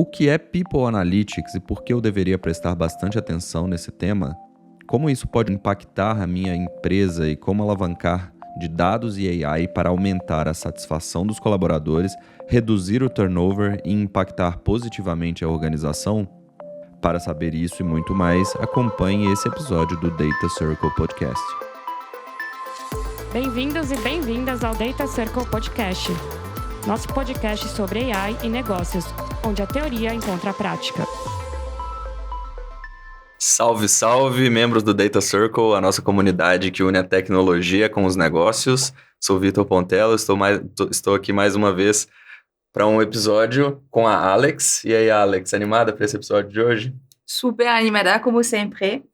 O que é People Analytics e por que eu deveria prestar bastante atenção nesse tema? Como isso pode impactar a minha empresa e como alavancar de dados e AI para aumentar a satisfação dos colaboradores, reduzir o turnover e impactar positivamente a organização? Para saber isso e muito mais, acompanhe esse episódio do Data Circle Podcast. Bem-vindos e bem-vindas ao Data Circle Podcast, nosso podcast sobre AI e negócios, onde a teoria encontra a prática. Salve, salve, membros do Data Circle, a nossa comunidade que une a tecnologia com os negócios. Sou Vitor Pontello, estou aqui mais uma vez para um episódio com a Alex. E aí, Alex, animada para esse episódio de hoje? Super animada, como sempre.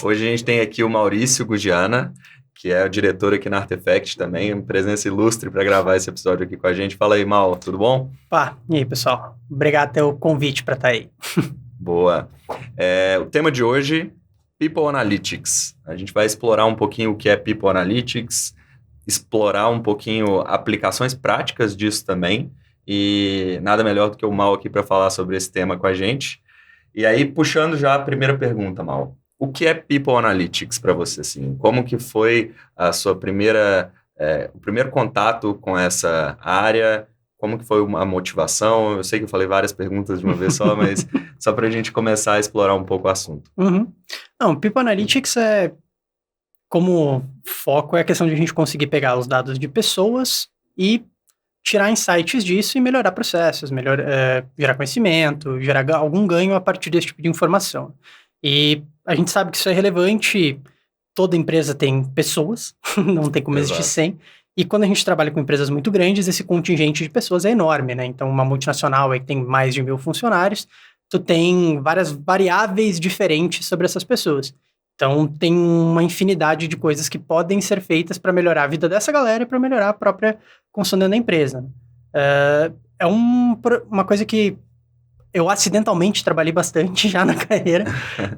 Hoje a gente tem aqui o Maurício Gugiana, que é o diretor aqui na Artefact também, presença ilustre para gravar esse episódio aqui com a gente. Fala aí, Mal, tudo bom? E aí, pessoal? Obrigado pelo convite para estar aí. Boa. O tema de hoje, People Analytics. A gente vai explorar um pouquinho o que é People Analytics, explorar um pouquinho aplicações práticas disso também, e nada melhor do que o Mal aqui para falar sobre esse tema com a gente. E aí, puxando já a primeira pergunta, Mal. O que é People Analytics para você, assim? Como que foi a sua o primeiro contato com essa área? Como que foi a motivação? Eu sei que eu falei várias perguntas de uma vez só, mas só para a gente começar a explorar um pouco o assunto. Não, People Analytics como foco é a questão de a gente conseguir pegar os dados de pessoas e tirar insights disso e melhorar processos, gerar conhecimento, gerar algum ganho a partir desse tipo de informação. E a gente sabe que isso é relevante, toda empresa tem pessoas, não tem como existir 100, e quando a gente trabalha com empresas muito grandes, esse contingente de pessoas é enorme, né? Então, uma multinacional aí que tem mais de 1.000 funcionários, tu tem várias variáveis diferentes sobre essas pessoas. Então, tem uma infinidade de coisas que podem ser feitas para melhorar a vida dessa galera e para melhorar a própria construção da empresa. É uma coisa que eu acidentalmente trabalhei bastante já na carreira.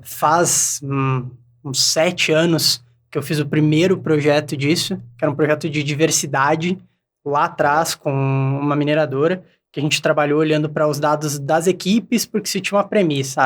Faz uns 7 anos que eu fiz o primeiro projeto disso, que era um projeto de diversidade lá atrás com uma mineradora, que a gente trabalhou olhando para os dados das equipes, porque se tinha uma premissa,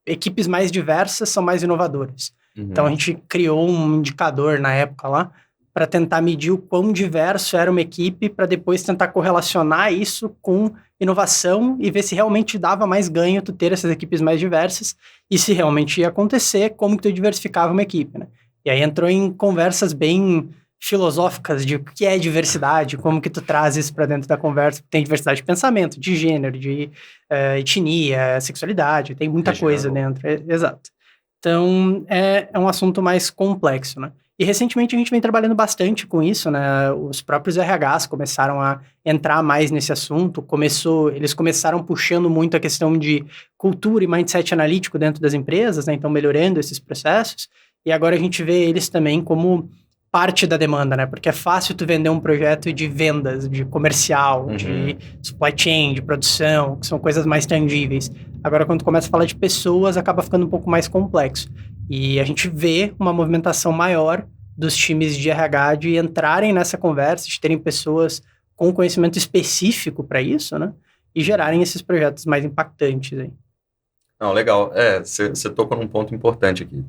equipes mais diversas são mais inovadoras. Então a gente criou um indicador na época lá, para tentar medir o quão diverso era uma equipe, para depois tentar correlacionar isso com inovação e ver se realmente dava mais ganho tu ter essas equipes mais diversas e se realmente ia acontecer, como que tu diversificava uma equipe, né? E aí entrou em conversas bem filosóficas de o que é diversidade, como que tu traz isso para dentro da conversa. Tem diversidade de pensamento, de gênero, de etnia, sexualidade, tem muita coisa dentro. Exato. Então, é um assunto mais complexo, né? E recentemente a gente vem trabalhando bastante com isso, né? Os próprios RHs começaram a entrar mais nesse assunto, eles começaram puxando muito a questão de cultura e mindset analítico dentro das empresas, né? Então melhorando esses processos, e agora a gente vê eles também como parte da demanda, né? Porque é fácil tu vender um projeto de vendas, de comercial, de supply chain, de produção, que são coisas mais tangíveis. Agora, quando tu começa a falar de pessoas, acaba ficando um pouco mais complexo. E a gente vê uma movimentação maior dos times de RH de entrarem nessa conversa, de terem pessoas com conhecimento específico para isso, né? E gerarem esses projetos mais impactantes aí. Não, legal. Você tocou num ponto importante aqui.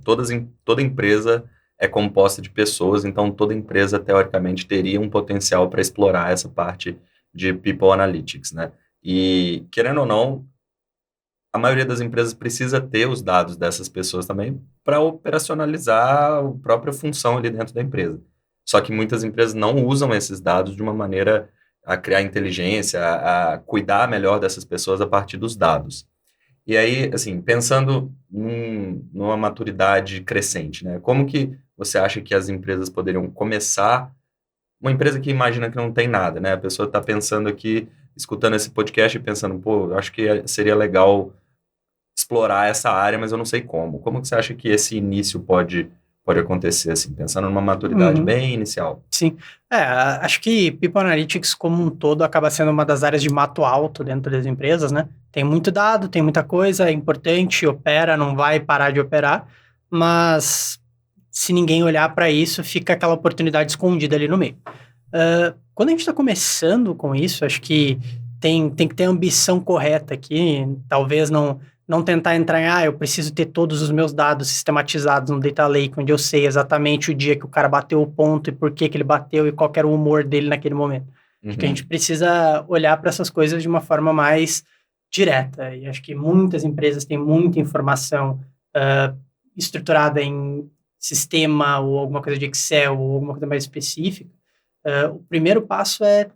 Toda empresa é composta de pessoas, então toda empresa, teoricamente, teria um potencial para explorar essa parte de People Analytics, né? E, querendo ou não, a maioria das empresas precisa ter os dados dessas pessoas também para operacionalizar a própria função ali dentro da empresa. Só que muitas empresas não usam esses dados de uma maneira a criar inteligência, a cuidar melhor dessas pessoas a partir dos dados. E aí, assim, pensando numa maturidade crescente, né? Como que você acha que as empresas poderiam começar? Uma empresa que imagina que não tem nada, né? A pessoa está pensando aqui, escutando esse podcast e pensando, acho que seria legal explorar essa área, mas eu não sei como. Como que você acha que esse início pode acontecer, assim, pensando numa maturidade bem inicial? Sim. Acho que People Analytics como um todo acaba sendo uma das áreas de mato alto dentro das empresas, né? Tem muito dado, tem muita coisa, é importante, opera, não vai parar de operar, mas se ninguém olhar para isso, fica aquela oportunidade escondida ali no meio. Quando a gente está começando com isso, acho que tem que ter a ambição correta aqui, talvez não tentar entrar em, eu preciso ter todos os meus dados sistematizados no Data Lake, onde eu sei exatamente o dia que o cara bateu o ponto e por que ele bateu e qual era o humor dele naquele momento. Acho que a gente precisa olhar para essas coisas de uma forma mais direta, e acho que muitas empresas têm muita informação estruturada em sistema ou alguma coisa de Excel ou alguma coisa mais específica. O primeiro passo é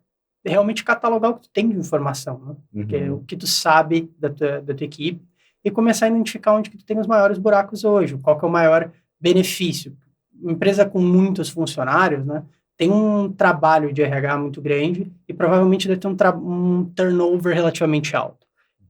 realmente catalogar o que tu tem de informação, né? Que é o que tu sabe da tua equipe, e começar a identificar onde que tu tem os maiores buracos hoje, qual que é o maior benefício. Uma empresa com muitos funcionários, né, tem um trabalho de RH muito grande e provavelmente deve ter um turnover relativamente alto.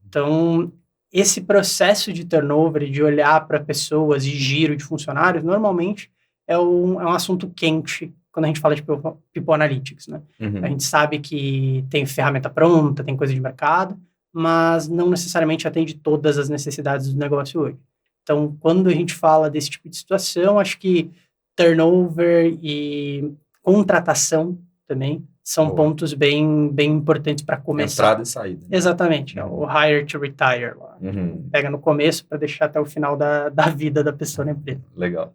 Então, esse processo de turnover, de olhar para pessoas e giro de funcionários, normalmente é um assunto quente quando a gente fala de People Analytics, né? A gente sabe que tem ferramenta pronta, tem coisa de mercado, mas não necessariamente atende todas as necessidades do negócio hoje. Então, quando a gente fala desse tipo de situação, acho que turnover e contratação também são pontos bem importantes para começar. Entrada e saída. Né? Exatamente. O hire to retire. Lá. Pega no começo para deixar até o final da vida da pessoa na empresa. Legal.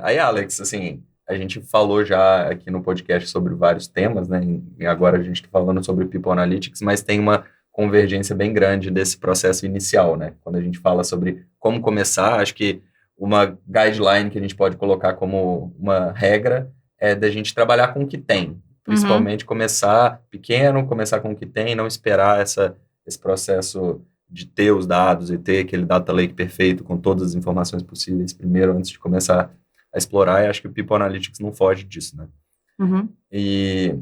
Aí, Alex, assim, a gente falou já aqui no podcast sobre vários temas, né? E agora a gente está falando sobre People Analytics, mas tem uma convergência bem grande desse processo inicial, né? Quando a gente fala sobre como começar, acho que uma guideline que a gente pode colocar como uma regra é da gente trabalhar com o que tem. Principalmente começar pequeno, começar com o que tem, não esperar esse processo de ter os dados e ter aquele data lake perfeito com todas as informações possíveis primeiro, antes de começar a explorar. E acho que o People Analytics não foge disso, né? E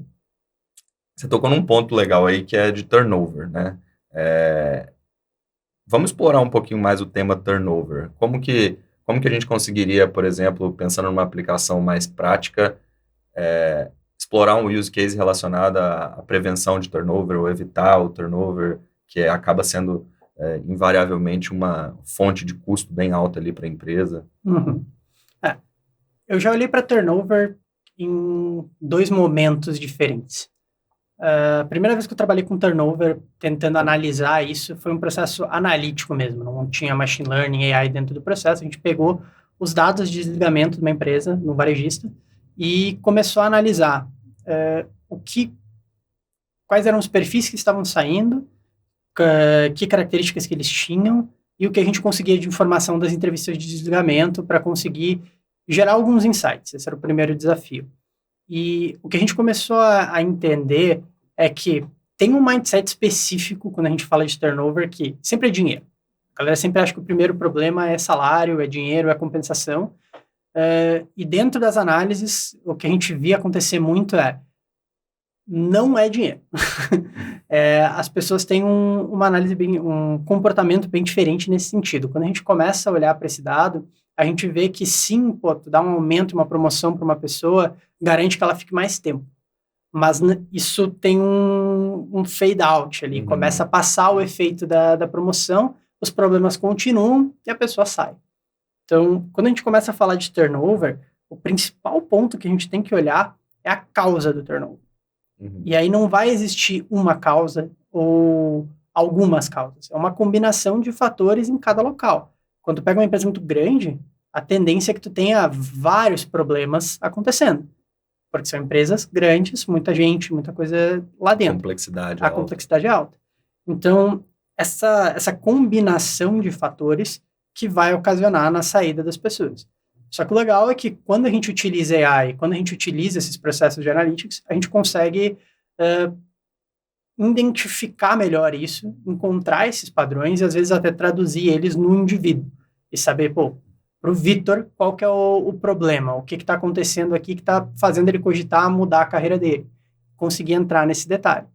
você tocou num ponto legal aí, que é de turnover, né? Vamos explorar um pouquinho mais o tema turnover. Como que a gente conseguiria, por exemplo, pensando numa aplicação mais prática, explorar um use case relacionado à prevenção de turnover ou evitar o turnover, que acaba sendo invariavelmente uma fonte de custo bem alta ali para a empresa? Eu já olhei para turnover em 2 momentos diferentes. A primeira vez que eu trabalhei com turnover, tentando analisar isso, foi um processo analítico mesmo, não tinha machine learning, AI dentro do processo. A gente pegou os dados de desligamento de uma empresa, no varejista, e começou a analisar quais eram os perfis que estavam saindo, que características que eles tinham, e o que a gente conseguia de informação das entrevistas de desligamento para conseguir gerar alguns insights. Esse era o primeiro desafio. E o que a gente começou a entender é que tem um mindset específico quando a gente fala de turnover, que sempre é dinheiro. A galera sempre acha que o primeiro problema é salário, é dinheiro, é compensação. E dentro das análises, o que a gente via acontecer muito não é dinheiro. As pessoas têm uma análise um comportamento bem diferente nesse sentido. Quando a gente começa a olhar para esse dado, a gente vê que sim, tu dá um aumento, uma promoção para uma pessoa, garante que ela fique mais tempo. Mas isso tem um fade out ali, começa a passar o efeito da promoção, os problemas continuam e a pessoa sai. Então, quando a gente começa a falar de turnover, o principal ponto que a gente tem que olhar é a causa do turnover. E aí não vai existir uma causa ou algumas causas. É uma combinação de fatores em cada local. Quando tu pega uma empresa muito grande, a tendência é que tu tenha vários problemas acontecendo. Porque são empresas grandes, muita gente, muita coisa lá dentro. A complexidade é alta. Então, essa combinação de fatores que vai ocasionar na saída das pessoas. Só que o legal é que quando a gente utiliza AI, quando a gente utiliza esses processos de analytics, a gente consegue identificar melhor isso, encontrar esses padrões e às vezes até traduzir eles no indivíduo. E saber, para o Vitor, qual que é o problema, o que está acontecendo aqui que está fazendo ele cogitar mudar a carreira dele. Conseguir entrar nesse detalhe.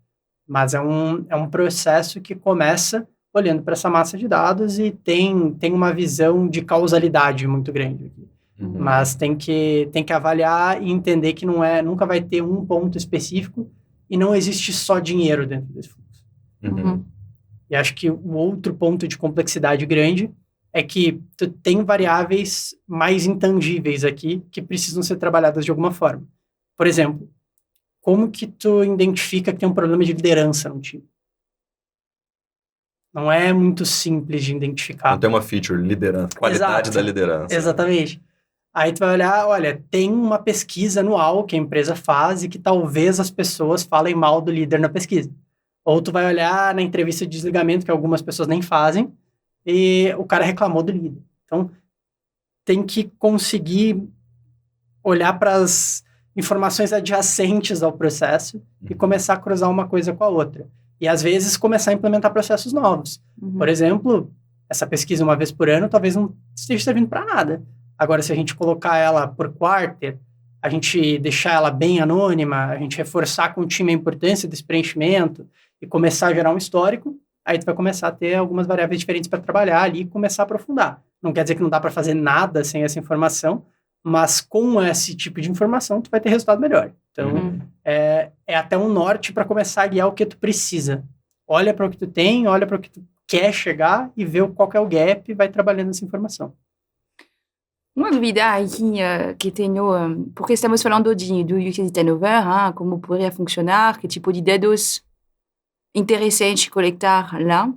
Mas é um processo que começa olhando para essa massa de dados e tem uma visão de causalidade muito grande aqui. Mas tem que avaliar e entender que nunca vai ter um ponto específico e não existe só dinheiro dentro desse fluxo. E acho que o outro ponto de complexidade grande é que tu tem variáveis mais intangíveis aqui que precisam ser trabalhadas de alguma forma. Por exemplo, como que tu identifica que tem um problema de liderança no time? Não é muito simples de identificar. Não tem uma feature, liderança, qualidade da liderança. Exatamente. Aí tu vai olhar, olha, tem uma pesquisa anual que a empresa faz e que talvez as pessoas falem mal do líder na pesquisa. Ou tu vai olhar na entrevista de desligamento, que algumas pessoas nem fazem, e o cara reclamou do líder. Então, tem que conseguir olhar para as informações adjacentes ao processo e começar a cruzar uma coisa com a outra. E, às vezes, começar a implementar processos novos. Por exemplo, essa pesquisa uma vez por ano talvez não esteja servindo para nada. Agora, se a gente colocar ela por quarter, a gente deixar ela bem anônima, a gente reforçar com o time a importância desse preenchimento e começar a gerar um histórico, aí tu vai começar a ter algumas variáveis diferentes para trabalhar ali e começar a aprofundar. Não quer dizer que não dá para fazer nada sem essa informação, mas com esse tipo de informação tu vai ter resultado melhor. Então, é até um norte para começar a guiar o que tu precisa. Olha para o que tu tem, olha para o que tu quer chegar e vê qual que é o gap e vai trabalhando essa informação. Uma dúvida aí que tenho, porque estamos falando do UX de turnover, como poderia funcionar, que tipo de dados interessantes coletar lá,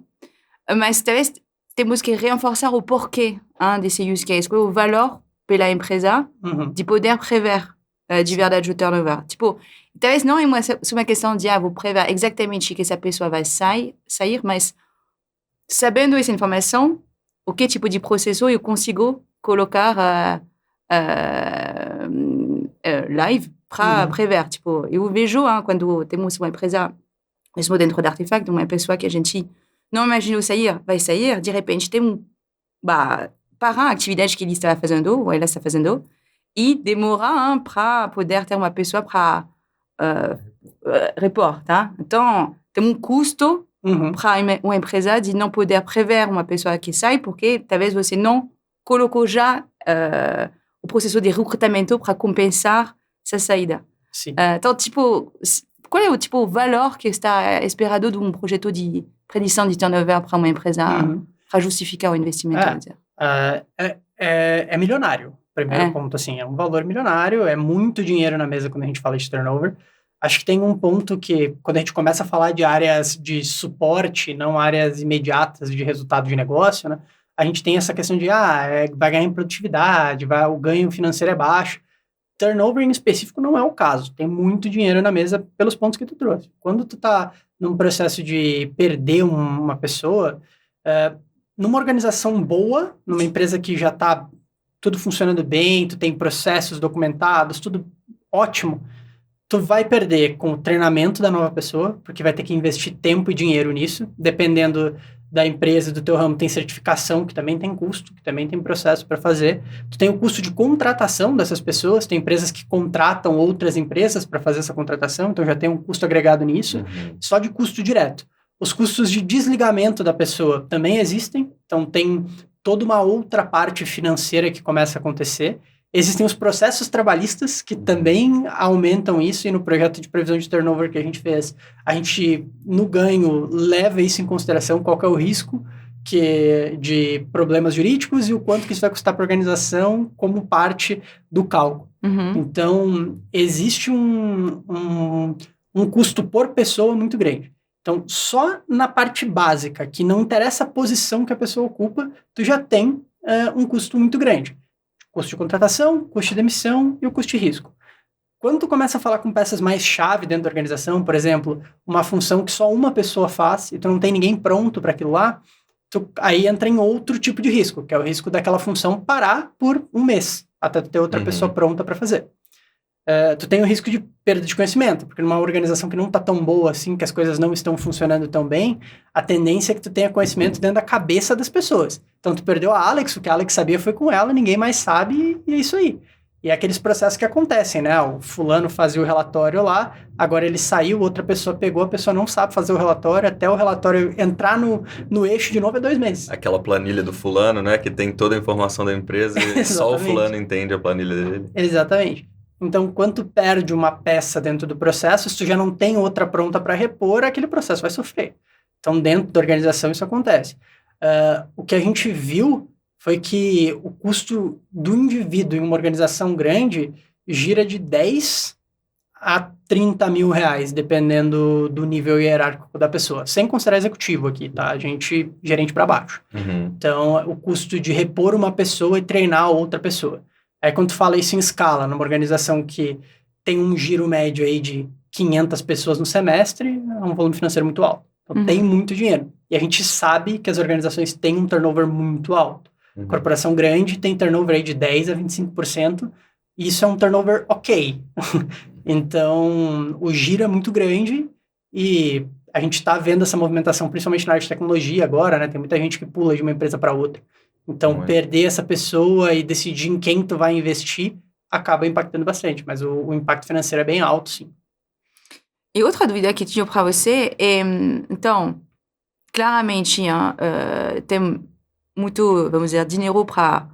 mas talvez temos que reforçar o porquê desse use case, qual é o valor pela empresa de poder prever de verdade o turnover. Tipo, talvez não é uma questão de vou prever exatamente que essa pessoa vai sair, mas sabendo essa informação, o que tipo de processo eu consigo colocar live para prever. Tipo, eu vejo quando temos uma empresa, mesmo dentro da Artefact, uma pessoa que a gente não imaginou sair, vai sair, de repente tem para a atividade que ele estava fazendo, ou ela está fazendo, e demora para poder ter uma pessoa para repor, tá? Então, tem um custo para uma empresa de não poder prever uma pessoa que sai, porque talvez você não colocou já o processo de recrutamento para compensar essa saída. Sim. Então, tipo, qual é o valor que está esperado de um projeto de predição de turnover para uma empresa para justificar o investimento? É milionário. Primeiro ponto, assim, é um valor milionário, é muito dinheiro na mesa quando a gente fala de turnover. Acho que tem um ponto que, quando a gente começa a falar de áreas de suporte, não áreas imediatas de resultado de negócio, né? A gente tem essa questão de, vai ganhar em produtividade, o ganho financeiro é baixo. Turnover em específico não é o caso. Tem muito dinheiro na mesa pelos pontos que tu trouxe. Quando tu tá num processo de perder uma pessoa, numa organização boa, numa empresa que já tá tudo funcionando bem, tu tem processos documentados, tudo ótimo, tu vai perder com o treinamento da nova pessoa, porque vai ter que investir tempo e dinheiro nisso, dependendo da empresa, do teu ramo, tem certificação, que também tem custo, que também tem processo para fazer. Tu tem o custo de contratação dessas pessoas, tem empresas que contratam outras empresas para fazer essa contratação, então já tem um custo agregado nisso, só de custo direto. Os custos de desligamento da pessoa também existem, então tem toda uma outra parte financeira que começa a acontecer. Existem os processos trabalhistas que também aumentam isso, e no projeto de previsão de turnover que a gente fez, a gente, no ganho, leva isso em consideração, qual que é o risco de problemas jurídicos e o quanto que isso vai custar para a organização como parte do cálculo. Então, existe um custo por pessoa muito grande. Então, só na parte básica, que não interessa a posição que a pessoa ocupa, tu já tem um custo muito grande. Custo de contratação, custo de demissão e o custo de risco. Quando tu começa a falar com peças mais chave dentro da organização, por exemplo, uma função que só uma pessoa faz e tu não tem ninguém pronto para aquilo lá, aí entra em outro tipo de risco, que é o risco daquela função parar por um mês, até tu ter outra pessoa pronta para fazer. Tu tem o risco de perda de conhecimento, porque numa organização que não está tão boa assim, que as coisas não estão funcionando tão bem, a tendência é que tu tenha conhecimento dentro da cabeça das pessoas. Então, tu perdeu a Alex, o que a Alex sabia foi com ela, ninguém mais sabe, e é isso aí. E é aqueles processos que acontecem, né? O fulano fazia o relatório lá, agora ele saiu, outra pessoa pegou, a pessoa não sabe fazer o relatório, até o relatório entrar no eixo de novo é 2 meses. Aquela planilha do fulano, né? Que tem toda a informação da empresa e só o fulano entende a planilha dele. Exatamente. Então, quando tu perde uma peça dentro do processo, se tu já não tem outra pronta para repor, aquele processo vai sofrer. Então, dentro da organização, isso acontece. O que a gente viu foi que o custo do indivíduo em uma organização grande gira de 10 a 30 mil reais, dependendo do nível hierárquico da pessoa. Sem considerar executivo aqui, tá? A gente, gerente para baixo. Então, o custo de repor uma pessoa e treinar outra pessoa. Aí, quando tu fala isso em escala, numa organização que tem um giro médio aí de 500 pessoas no semestre, é um volume financeiro muito alto. Então, tem muito dinheiro. E a gente sabe que as organizações têm um turnover muito alto. Corporação grande tem turnover aí de 10% a 25%. E isso é um turnover ok. Então, o giro é muito grande e a gente está vendo essa movimentação, principalmente na área de tecnologia agora, né? Tem muita gente que pula de uma empresa para outra. Então, perder essa pessoa e decidir em quem tu vai investir acaba impactando bastante. Mas o impacto financeiro é bem alto, sim. E outra dúvida que tinha para você é, então, claramente, tem muito, vamos dizer, dinheiro para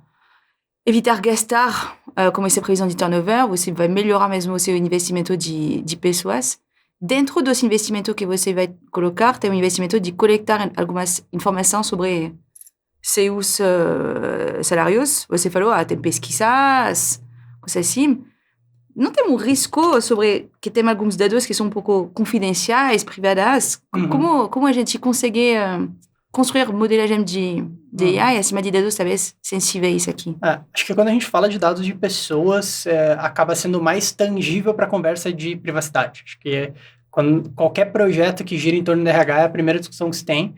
evitar gastar, como essa previsão de turnover, você vai melhorar mesmo o seu investimento de pessoas. Dentro dos investimentos que você vai colocar, tem um investimento de coletar algumas informações sobre seus salários. Você falou, tem pesquisas, coisas assim. Não tem um risco sobre que tem alguns dados que são um pouco confidenciais, privadas? Como a gente consegue construir modelagem de AI acima de dados, talvez, sensíveis aqui? Acho que quando a gente fala de dados de pessoas, acaba sendo mais tangível para a conversa de privacidade. Acho que qualquer projeto que gira em torno do RH é a primeira discussão que se tem.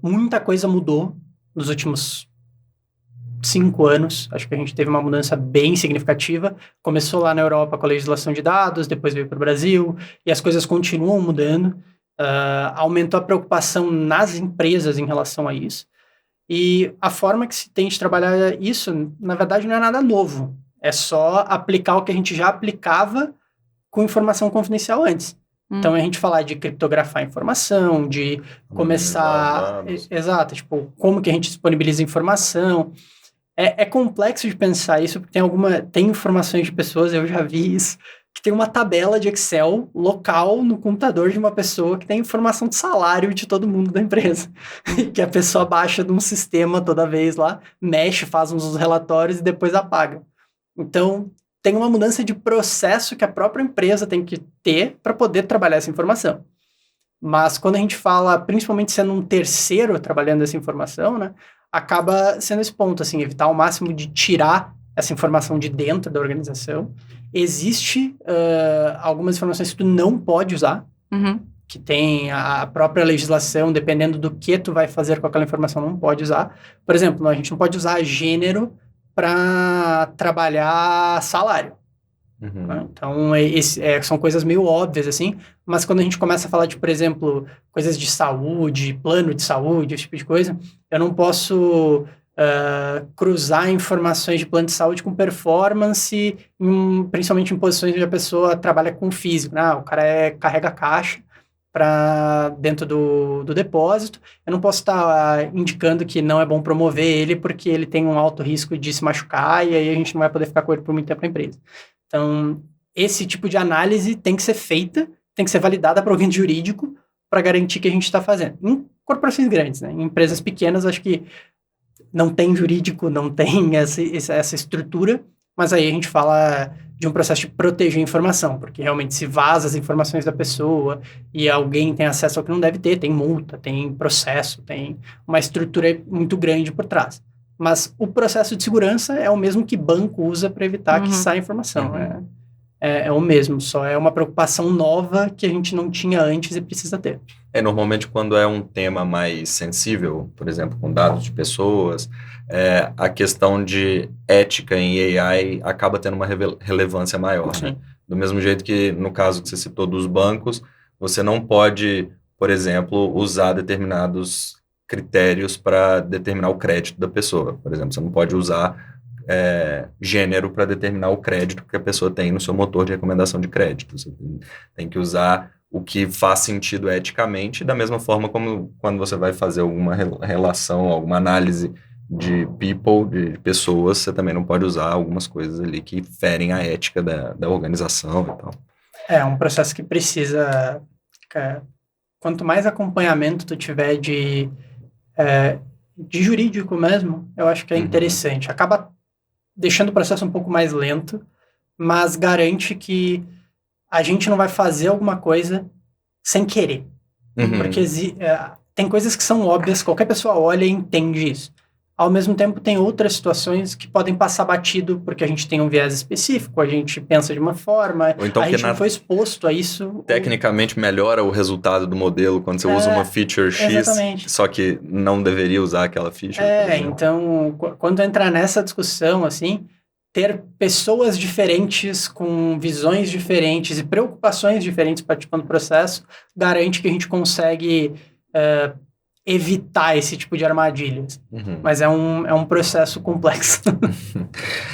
Muita coisa mudou nos últimos 5 anos. Acho que a gente teve uma mudança bem significativa. Começou lá na Europa com a legislação de dados, depois veio para o Brasil, e as coisas continuam mudando. Aumentou a preocupação nas empresas em relação a isso. E a forma que se tem de trabalhar isso, na verdade, não é nada novo. É só aplicar o que a gente já aplicava com informação confidencial antes. Então, a gente falar de criptografar informação, de começar... Exato, tipo, como que a gente disponibiliza informação. É complexo de pensar isso, porque tem informações de pessoas, eu já vi isso, que tem uma tabela de Excel local no computador de uma pessoa que tem informação de salário de todo mundo da empresa. Que a pessoa baixa de um sistema toda vez lá, mexe, faz uns relatórios e depois apaga. Então, tem uma mudança de processo que a própria empresa tem que ter para poder trabalhar essa informação. Mas quando a gente fala, principalmente sendo um terceiro trabalhando essa informação, né, acaba sendo esse ponto, assim, evitar ao máximo de tirar essa informação de dentro da organização. Existe algumas informações que tu não pode usar, que tem a própria legislação, dependendo do que tu vai fazer com aquela informação, não pode usar. Por exemplo, a gente não pode usar gênero para trabalhar salário. Então, são coisas meio óbvias, assim, mas quando a gente começa a falar de, por exemplo, coisas de saúde, plano de saúde, esse tipo de coisa, eu não posso cruzar informações de plano de saúde com performance, principalmente em posições onde a pessoa trabalha com físico, né? O cara carrega caixa para dentro do depósito. Eu não posso estar indicando que não é bom promover ele porque ele tem um alto risco de se machucar e aí a gente não vai poder ficar com ele por muito tempo na empresa. Então, esse tipo de análise tem que ser feita, tem que ser validada para alguém jurídico para garantir que a gente está fazendo. Em corporações grandes, né? Em empresas pequenas, acho que não tem jurídico, não tem essa estrutura, mas aí a gente fala de um processo de proteger a informação, porque realmente se vaza as informações da pessoa e alguém tem acesso ao que não deve ter, tem multa, tem processo, tem uma estrutura muito grande por trás. Mas o processo de segurança é o mesmo que banco usa para evitar que saia informação. É o mesmo, só é uma preocupação nova que a gente não tinha antes e precisa ter. Normalmente quando é um tema mais sensível, por exemplo, com dados de pessoas, a questão de ética em AI acaba tendo uma relevância maior, né? Do mesmo jeito que no caso que você citou dos bancos, você não pode, por exemplo, usar determinados critérios para determinar o crédito da pessoa. Por exemplo, você não pode usar gênero para determinar o crédito que a pessoa tem no seu motor de recomendação de crédito. Você tem que usar o que faz sentido eticamente, da mesma forma como quando você vai fazer alguma relação, alguma análise de people, de pessoas, você também não pode usar algumas coisas ali que ferem a ética da organização e tal. É um processo que precisa... Quanto mais acompanhamento tu tiver de jurídico mesmo, eu acho que é interessante. Acaba deixando o processo um pouco mais lento, mas garante que a gente não vai fazer alguma coisa sem querer. Porque tem coisas que são óbvias, qualquer pessoa olha e entende isso. Ao mesmo tempo, tem outras situações que podem passar batido porque a gente tem um viés específico, a gente pensa de uma forma, Ou então a gente não foi exposto a isso. Tecnicamente melhora o resultado do modelo quando você usa uma feature X, exatamente. Só que não deveria usar aquela feature. Então, quando entrar nessa discussão, assim, ter pessoas diferentes com visões diferentes e preocupações diferentes participando do processo garante que a gente consegue evitar esse tipo de armadilhas. Mas é um processo complexo.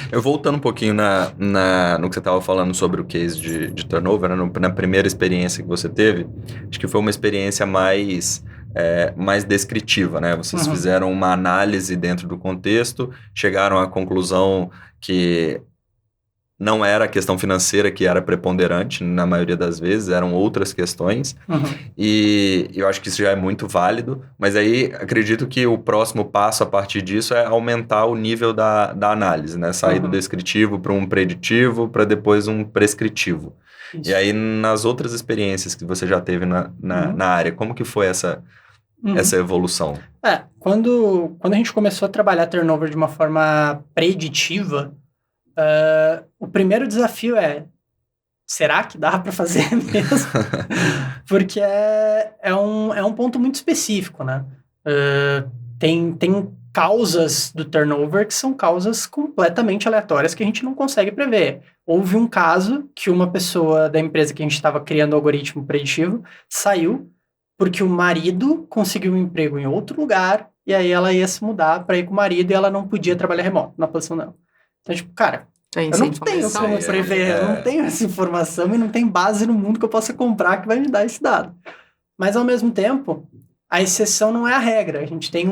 Eu voltando um pouquinho no que você estava falando sobre o case de turnover, né? Na primeira experiência que você teve, acho que foi uma experiência mais descritiva, né? Vocês fizeram uma análise dentro do contexto, chegaram à conclusão que não era a questão financeira que era preponderante na maioria das vezes, eram outras questões, e eu acho que isso já é muito válido, mas aí acredito que o próximo passo a partir disso é aumentar o nível da análise, né? Sair do descritivo para um preditivo, para depois um prescritivo. Isso. E aí, nas outras experiências que você já teve na área, como que foi essa evolução? Quando a gente começou a trabalhar turnover de uma forma preditiva, o primeiro desafio será que dá para fazer mesmo? Porque é um ponto muito específico, né? Tem causas do turnover que são causas completamente aleatórias que a gente não consegue prever. Houve um caso que uma pessoa da empresa que a gente estava criando o algoritmo preditivo saiu porque o marido conseguiu um emprego em outro lugar e aí ela ia se mudar para ir com o marido e ela não podia trabalhar remoto na posição dela. Então, tipo, cara, eu não tenho como prever, eu não tenho essa informação e não tem base no mundo que eu possa comprar que vai me dar esse dado. Mas, ao mesmo tempo, a exceção não é a regra. A gente tem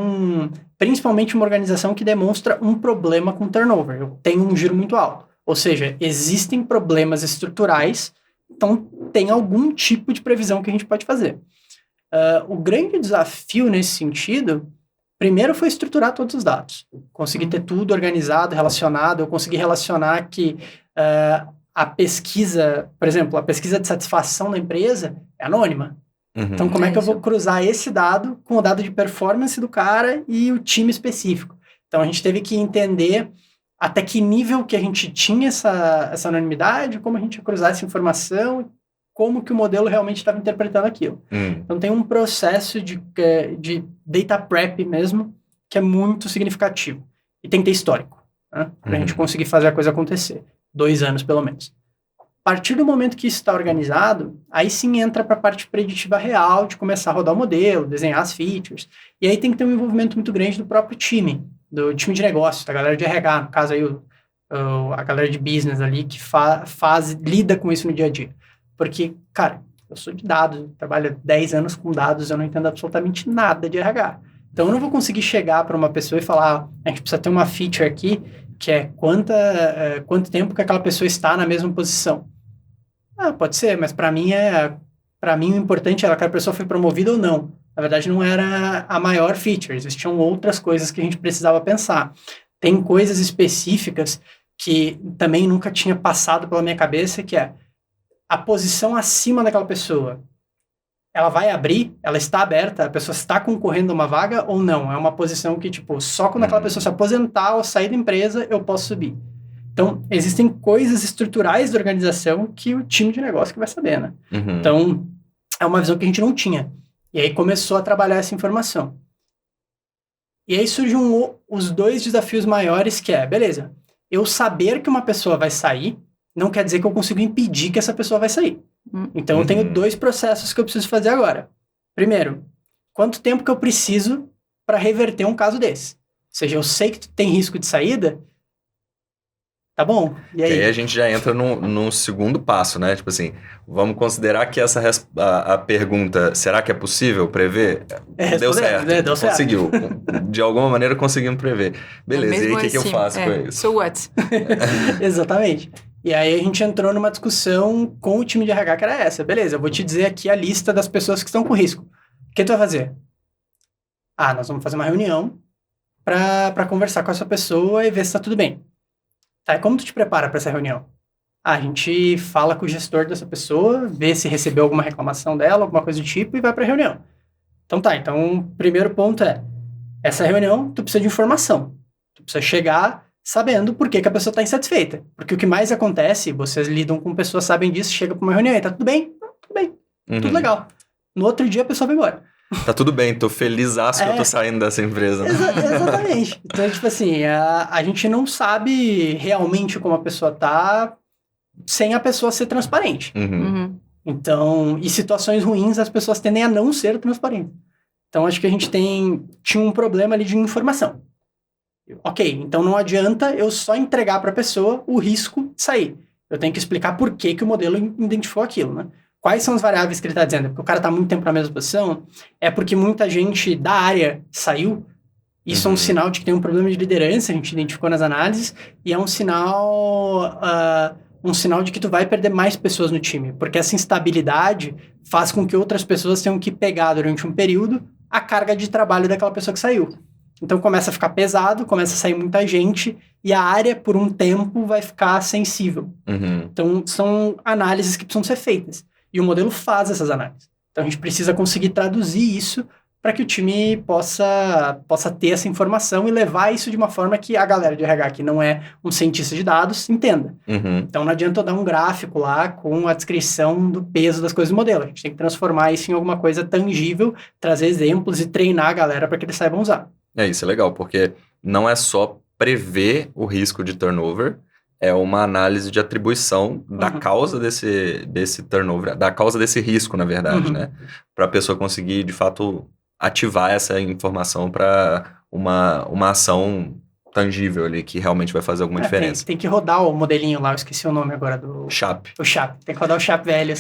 principalmente uma organização que demonstra um problema com turnover. Tem um giro muito alto. Ou seja, existem problemas estruturais, então tem algum tipo de previsão que a gente pode fazer. O grande desafio nesse sentido, primeiro foi estruturar todos os dados. Conseguir ter tudo organizado, relacionado. Eu consegui relacionar que a pesquisa, por exemplo, a pesquisa de satisfação da empresa é anônima. Então, como é que eu vou cruzar esse dado com o dado de performance do cara e o time específico? Então, a gente teve que entender até que nível que a gente tinha essa anonimidade, como a gente ia cruzar essa informação, como que o modelo realmente estava interpretando aquilo. Então, tem um processo de data prep mesmo, que é muito significativo. E tem que ter histórico, né? Para a gente conseguir fazer a coisa acontecer. 2 anos, pelo menos. A partir do momento que isso está organizado, aí sim entra para a parte preditiva real, de começar a rodar o modelo, desenhar as features. E aí tem que ter um envolvimento muito grande do próprio time, do time de negócio, da galera de RH, no caso aí a galera de business ali, que lida com isso no dia a dia. Porque, cara, eu sou de dados, trabalho 10 anos com dados, eu não entendo absolutamente nada de RH. Então, eu não vou conseguir chegar para uma pessoa e falar, a gente precisa ter uma feature aqui, que é quanto tempo que aquela pessoa está na mesma posição. Pode ser, mas para mim o importante era que a pessoa foi promovida ou não. Na verdade, não era a maior feature, existiam outras coisas que a gente precisava pensar. Tem coisas específicas que também nunca tinha passado pela minha cabeça, que é a posição acima daquela pessoa. Ela vai abrir? Ela está aberta? A pessoa está concorrendo a uma vaga ou não? É uma posição que, tipo, só quando aquela pessoa se aposentar ou sair da empresa, eu posso subir. Então, existem coisas estruturais da organização que o time de negócio que vai saber, né? Então, é uma visão que a gente não tinha. E aí começou a trabalhar essa informação. E aí surgem os 2 desafios maiores, que beleza, eu saber que uma pessoa vai sair não quer dizer que eu consigo impedir que essa pessoa vai sair. Então, eu tenho 2 processos que eu preciso fazer agora. Primeiro, quanto tempo que eu preciso para reverter um caso desse? Ou seja, eu sei que tu tem risco de saída, tá bom, e aí? E aí a gente já entra num segundo passo, né? Tipo assim, vamos considerar que a pergunta, será que é possível prever? Deu certo, deu certo. Conseguiu. De alguma maneira conseguimos prever. Beleza, e aí o que eu faço com isso? So what? Exatamente. E aí a gente entrou numa discussão com o time de RH que era essa. Beleza, eu vou te dizer aqui a lista das pessoas que estão com risco. O que tu vai fazer? Nós vamos fazer uma reunião para conversar com essa pessoa e ver se tá tudo bem. Tá, e como tu te prepara para essa reunião? A gente fala com o gestor dessa pessoa, vê se recebeu alguma reclamação dela, alguma coisa do tipo, e vai para a reunião. Então tá, então o primeiro ponto é, essa reunião, tu precisa de informação. Tu precisa chegar sabendo por que a pessoa está insatisfeita. Porque o que mais acontece, vocês lidam com pessoas, sabem disso, chega para uma reunião e tá tudo bem? Tudo bem, tudo legal. No outro dia a pessoa vai embora. Tá tudo bem, tô felizaço que eu tô saindo dessa empresa. Né? Exatamente. Então, tipo assim, a gente não sabe realmente como a pessoa tá sem a pessoa ser transparente. Então, em situações ruins, as pessoas tendem a não ser transparentes. Então, acho que a gente tinha um problema ali de informação. Ok, então não adianta eu só entregar para a pessoa o risco de sair. Eu tenho que explicar por que o modelo identificou aquilo, né? Quais são as variáveis que ele está dizendo? Porque o cara está muito tempo na mesma posição? É porque muita gente da área saiu? Isso é um sinal de que tem um problema de liderança, a gente identificou nas análises, e é um sinal de que tu vai perder mais pessoas no time, porque essa instabilidade faz com que outras pessoas tenham que pegar durante um período a carga de trabalho daquela pessoa que saiu. Então começa a ficar pesado, começa a sair muita gente, e a área, por um tempo, vai ficar sensível. Então são análises que precisam ser feitas. E o modelo faz essas análises. Então, a gente precisa conseguir traduzir isso para que o time possa ter essa informação e levar isso de uma forma que a galera de RH, que não é um cientista de dados, entenda. Então, não adianta eu dar um gráfico lá com a descrição do peso das coisas do modelo. A gente tem que transformar isso em alguma coisa tangível, trazer exemplos e treinar a galera para que eles saibam usar. Isso é legal, porque não é só prever o risco de turnover, é uma análise de atribuição da causa desse turnover, da causa desse risco, na verdade, né? Para a pessoa conseguir, de fato, ativar essa informação para uma ação tangível ali, que realmente vai fazer alguma diferença. Tem que rodar o modelinho lá, eu esqueci o nome agora do... SHAP. O SHAP. Tem que rodar o SHAP velho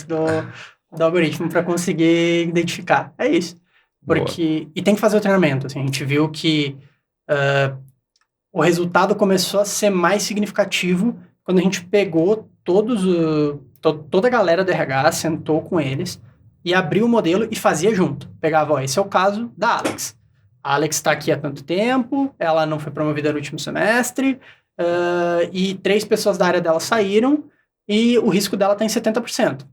do algoritmo para conseguir identificar. É isso. Porque... E tem que fazer o treinamento. Assim, a gente viu que... o resultado começou a ser mais significativo quando a gente pegou toda a galera do RH, sentou com eles e abriu o modelo e fazia junto. Pegava, esse é o caso da Alex. A Alex está aqui há tanto tempo, ela não foi promovida no último semestre, e 3 pessoas da área dela saíram e o risco dela está em 70%.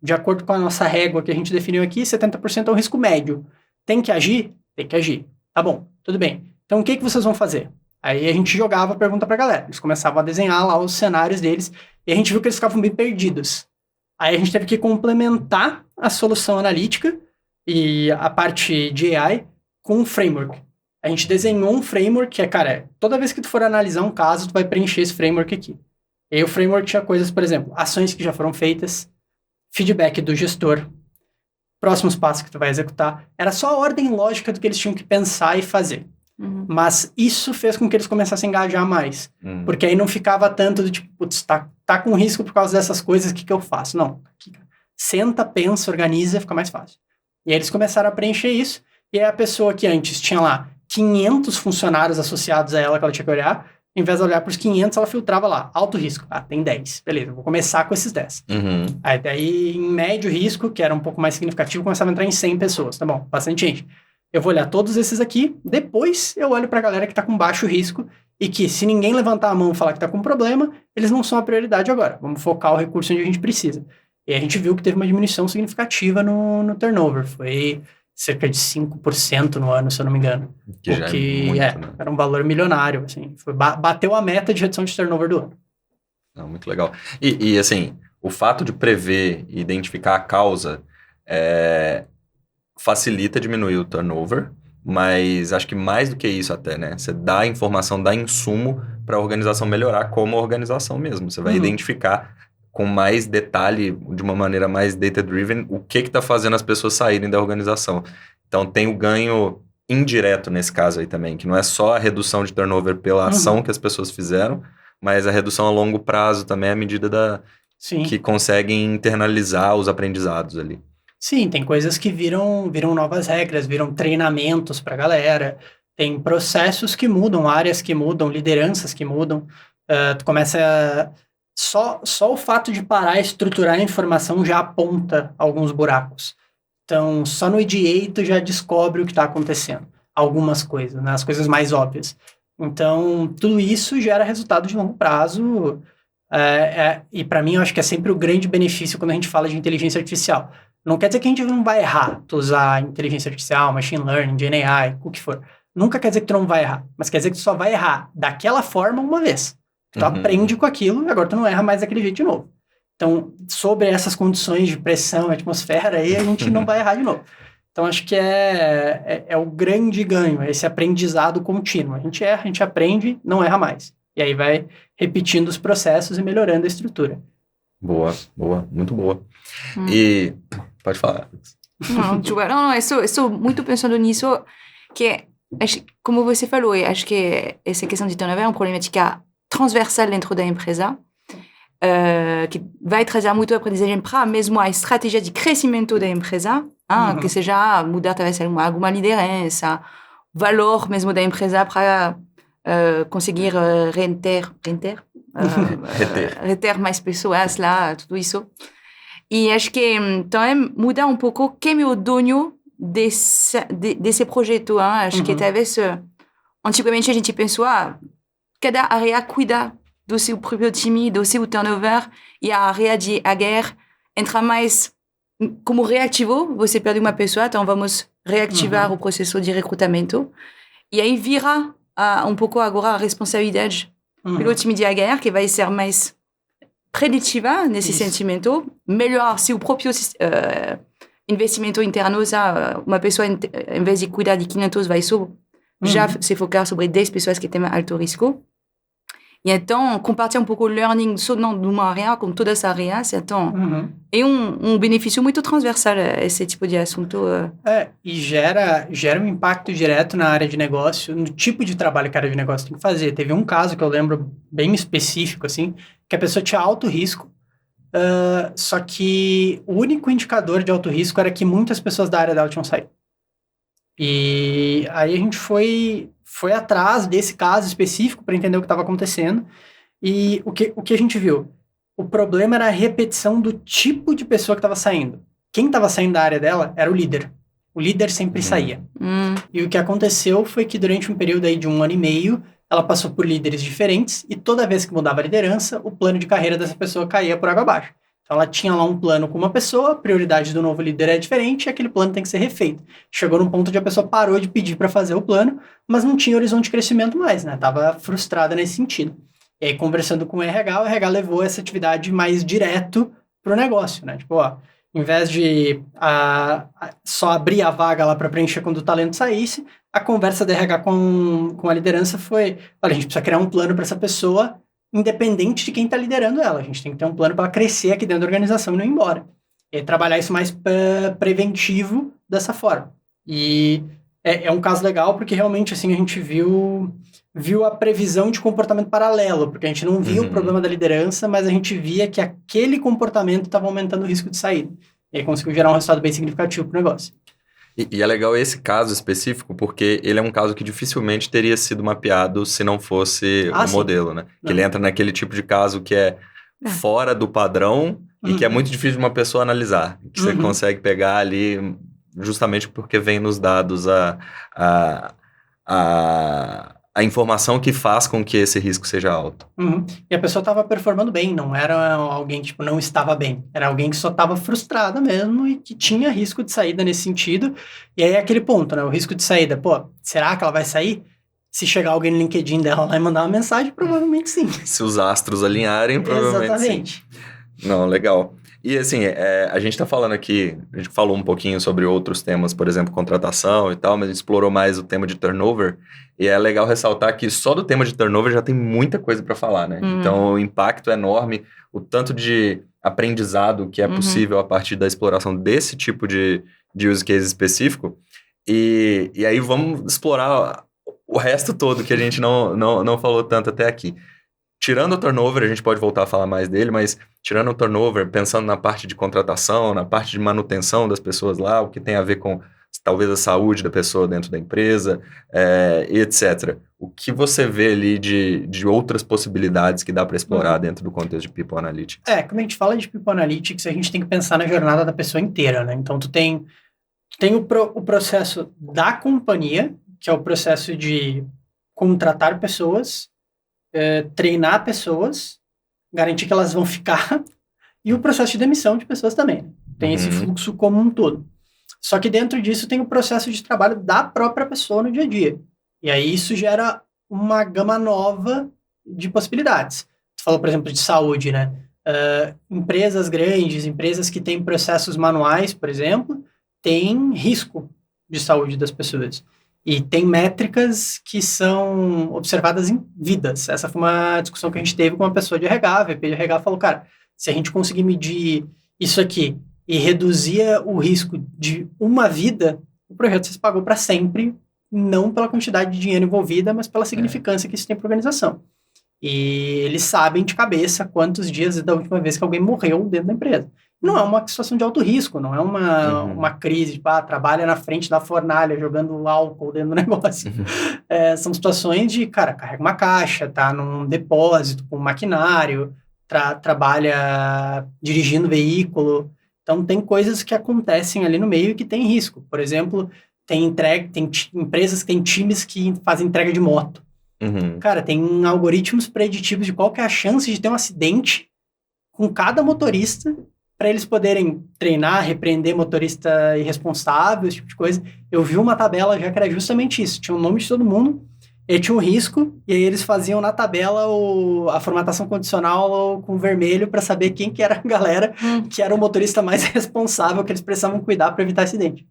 De acordo com a nossa régua que a gente definiu aqui, 70% é o risco médio. Tem que agir? Tem que agir. Tá bom, tudo bem. Então, o que vocês vão fazer? Aí a gente jogava a pergunta pra galera. Eles começavam a desenhar lá os cenários deles e a gente viu que eles ficavam bem perdidos. Aí a gente teve que complementar a solução analítica e a parte de AI com um framework. A gente desenhou um framework que cara, toda vez que tu for analisar um caso, tu vai preencher esse framework aqui. E aí o framework tinha coisas, por exemplo, ações que já foram feitas, feedback do gestor, próximos passos que tu vai executar. Era só a ordem lógica do que eles tinham que pensar e fazer. Mas isso fez com que eles começassem a engajar mais. Porque aí não ficava tanto do tipo, putz, tá com risco por causa dessas coisas, o que eu faço? Não. Senta, pensa, organiza, fica mais fácil. E aí eles começaram a preencher isso, e aí a pessoa que antes tinha lá 500 funcionários associados a ela que ela tinha que olhar, em vez de olhar para os 500, ela filtrava lá, alto risco. Tem 10. Beleza, vou começar com esses 10. Aí daí, em médio risco, que era um pouco mais significativo, começava a entrar em 100 pessoas. Tá bom, bastante gente. Eu vou olhar todos esses aqui, depois eu olho para a galera que está com baixo risco e que se ninguém levantar a mão e falar que está com problema, eles não são a prioridade agora. Vamos focar o recurso onde a gente precisa. E a gente viu que teve uma diminuição significativa no turnover. Foi cerca de 5% no ano, se eu não me engano. Que já é muito, né? Era um valor milionário. Assim, bateu a meta de redução de turnover do ano. Não, muito legal. E assim, o fato de prever e identificar a causa facilita diminuir o turnover, mas acho que mais do que isso até, né? Você dá informação, dá insumo para a organização melhorar como organização mesmo. Você vai identificar com mais detalhe, de uma maneira mais data-driven, o que está fazendo as pessoas saírem da organização. Então, tem o ganho indireto nesse caso aí também, que não é só a redução de turnover pela ação que as pessoas fizeram, mas a redução a longo prazo também à medida que conseguem internalizar os aprendizados ali. Sim, tem coisas que viram novas regras, viram treinamentos para a galera, tem processos que mudam, áreas que mudam, lideranças que mudam. Tu começa a... Só o fato de parar e estruturar a informação já aponta alguns buracos. Então, só no EDA tu já descobre o que está acontecendo. Algumas coisas, né? As coisas mais óbvias. Então, tudo isso gera resultado de longo prazo. E para mim, eu acho que é sempre o grande benefício quando a gente fala de inteligência artificial. Não quer dizer que a gente não vai errar tu usar inteligência artificial, machine learning, GenAI, o que for. Nunca quer dizer que tu não vai errar, mas quer dizer que tu só vai errar daquela forma uma vez. Tu aprende com aquilo e agora tu não erra mais daquele jeito de novo. Então, sobre essas condições de pressão, atmosfera, aí a gente não vai errar de novo. Então, acho que é o grande ganho, esse aprendizado contínuo. A gente erra, a gente aprende, não erra mais. E aí vai repetindo os processos e melhorando a estrutura. Boa, muito boa. E pode falar. Não, eu estou muito pensando nisso, que, como você falou, eu acho que essa questão de turnover é uma problemática transversal dentro da empresa, que vai trazer muito aprendizagem para mesmo a estratégia de crescimento da empresa, que seja mudar talvez alguma liderança, valor mesmo da empresa para conseguir reter mais pessoas lá, tudo isso. E acho que também muda um pouco quem é o dono desse projeto. Acho que talvez, antigamente a gente pensou, cada área cuida do seu próprio time, do seu turnover, e a área de HR entra mais como reativo. Você perde uma pessoa, então vamos reativar o processo de recrutamento. E aí vira um pouco agora a responsabilidade pelo time de HR, que vai ser mais preditiva nesse sentimento, melhorar seu próprio investimento interno. Uma pessoa, em vez de cuidar de 500, vai já se focar sobre 10 pessoas que têm alto risco. E então, compartilhar um pouco o learning só numa área, com toda essa área, então, é um benefício muito transversal, esse tipo de assunto. E gera um impacto direto na área de negócio, no tipo de trabalho que a área de negócio tem que fazer. Teve um caso que eu lembro bem específico, assim, que a pessoa tinha alto risco, só que o único indicador de alto risco era que muitas pessoas da área dela tinham saído. E aí a gente foi atrás desse caso específico para entender o que estava acontecendo. E o que a gente viu? O problema era a repetição do tipo de pessoa que estava saindo. Quem estava saindo da área dela era o líder. O líder sempre saía. E o que aconteceu foi que durante um período aí de 1 ano e meio, ela passou por líderes diferentes e toda vez que mudava a liderança, o plano de carreira dessa pessoa caía por água abaixo. Então, ela tinha lá um plano com uma pessoa, a prioridade do novo líder é diferente e aquele plano tem que ser refeito. Chegou num ponto onde a pessoa parou de pedir para fazer o plano, mas não tinha horizonte de crescimento mais, né? Tava frustrada nesse sentido. E aí, conversando com o RH levou essa atividade mais direto pro negócio, né? Tipo, em vez de só abrir a vaga lá para preencher quando o talento saísse, a conversa da RH com a liderança foi, olha, a gente precisa criar um plano para essa pessoa independente de quem está liderando ela. A gente tem que ter um plano para ela crescer aqui dentro da organização e não ir embora. E trabalhar isso mais preventivo dessa forma. E é um caso legal porque realmente assim, a gente viu a previsão de comportamento paralelo, porque a gente não via o problema da liderança, mas a gente via que aquele comportamento estava aumentando o risco de saída. E aí conseguiu gerar um resultado bem significativo para o negócio. E é legal esse caso específico, porque ele é um caso que dificilmente teria sido mapeado se não fosse o modelo, né? Que ele entra naquele tipo de caso que é fora do padrão e que é muito difícil de uma pessoa analisar. Que você consegue pegar ali justamente porque vem nos dados a informação que faz com que esse risco seja alto. E a pessoa estava performando bem, não era alguém que não estava bem. Era alguém que só estava frustrada mesmo e que tinha risco de saída nesse sentido. E aí é aquele ponto, né? O risco de saída. Pô, será que ela vai sair? Se chegar alguém no LinkedIn dela lá e mandar uma mensagem, provavelmente sim. Se os astros alinharem, provavelmente Exatamente. Sim. Não, legal. E assim, a gente está falando aqui, a gente falou um pouquinho sobre outros temas, por exemplo, contratação e tal, mas a gente explorou mais o tema de turnover, e é legal ressaltar que só do tema de turnover já tem muita coisa para falar, né? Então, o impacto é enorme, o tanto de aprendizado que é possível a partir da exploração desse tipo de use case específico, e aí vamos explorar o resto todo que a gente não falou tanto até aqui. Tirando o turnover, a gente pode voltar a falar mais dele, mas tirando o turnover, pensando na parte de contratação, na parte de manutenção das pessoas lá, o que tem a ver com talvez a saúde da pessoa dentro da empresa, e etc. O que você vê ali de outras possibilidades que dá para explorar dentro do contexto de People Analytics? Quando a gente fala de People Analytics, a gente tem que pensar na jornada da pessoa inteira, né? Então, tu tem o processo da companhia, que é o processo de contratar pessoas, treinar pessoas, garantir que elas vão ficar, e o processo de demissão de pessoas também. Né? Tem esse fluxo como um todo. Só que dentro disso tem o processo de trabalho da própria pessoa no dia a dia. E aí isso gera uma gama nova de possibilidades. Tu falou, por exemplo, de saúde, né? Empresas grandes, empresas que têm processos manuais, por exemplo, têm risco de saúde das pessoas. E tem métricas que são observadas em vidas. Essa foi uma discussão que a gente teve com uma pessoa de RH. A VP de RH falou, cara, se a gente conseguir medir isso aqui e reduzir o risco de uma vida, o projeto se pagou para sempre, não pela quantidade de dinheiro envolvida, mas pela significância que isso tem para a organização. E eles sabem de cabeça quantos dias da última vez que alguém morreu dentro da empresa. Não é uma situação de alto risco, não é uma crise, tipo, trabalha na frente da fornalha jogando álcool dentro do negócio. São situações de, cara, carrega uma caixa, tá num depósito com maquinário, trabalha dirigindo veículo. Então, tem coisas que acontecem ali no meio e que tem risco. Por exemplo, tem empresas que têm times que fazem entrega de moto. Cara, tem algoritmos preditivos de qual que é a chance de ter um acidente com cada motorista para eles poderem treinar, repreender motorista irresponsável, esse tipo de coisa. Eu vi uma tabela já que era justamente isso. Tinha o nome de todo mundo, e tinha um risco, e aí eles faziam na tabela a formatação condicional com vermelho para saber quem que era a galera que era o motorista mais responsável que eles precisavam cuidar para evitar acidente.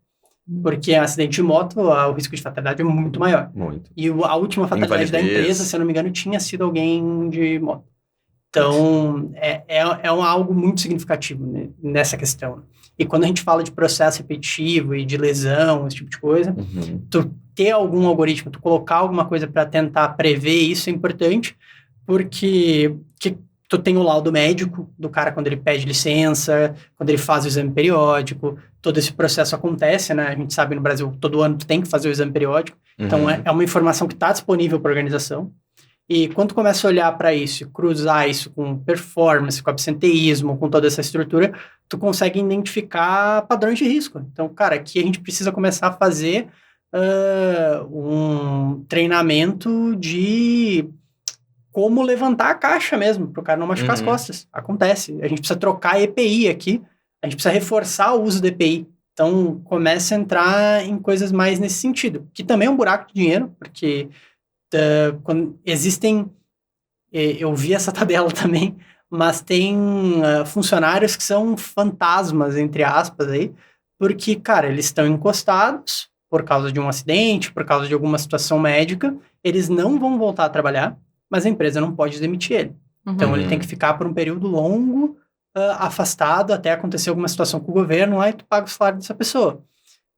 Porque um acidente de moto, o risco de fatalidade é muito maior. Muito. E a última fatalidade da empresa, se eu não me engano, tinha sido alguém de moto. Então, é algo muito significativo, né, nessa questão. E quando a gente fala de processo repetitivo e de lesão, esse tipo de coisa, tu ter algum algoritmo, tu colocar alguma coisa para tentar prever isso é importante, porque tu tem o laudo médico do cara quando ele pede licença, quando ele faz o exame periódico, todo esse processo acontece, né? A gente sabe no Brasil, todo ano tu tem que fazer o exame periódico, então é uma informação que está disponível para a organização. E quando tu começa a olhar para isso, cruzar isso com performance, com absenteísmo, com toda essa estrutura, tu consegue identificar padrões de risco. Então, cara, aqui a gente precisa começar a fazer um treinamento de como levantar a caixa mesmo, para o cara não machucar as costas. Acontece. A gente precisa trocar a EPI aqui, a gente precisa reforçar o uso da EPI. Então, começa a entrar em coisas mais nesse sentido, que também é um buraco de dinheiro, porque quando existem, eu vi essa tabela também, mas tem funcionários que são fantasmas, entre aspas, aí, porque, cara, eles estão encostados por causa de um acidente, por causa de alguma situação médica, eles não vão voltar a trabalhar, mas a empresa não pode demitir ele. Então, ele tem que ficar por um período longo afastado até acontecer alguma situação com o governo lá e tu paga o salário dessa pessoa.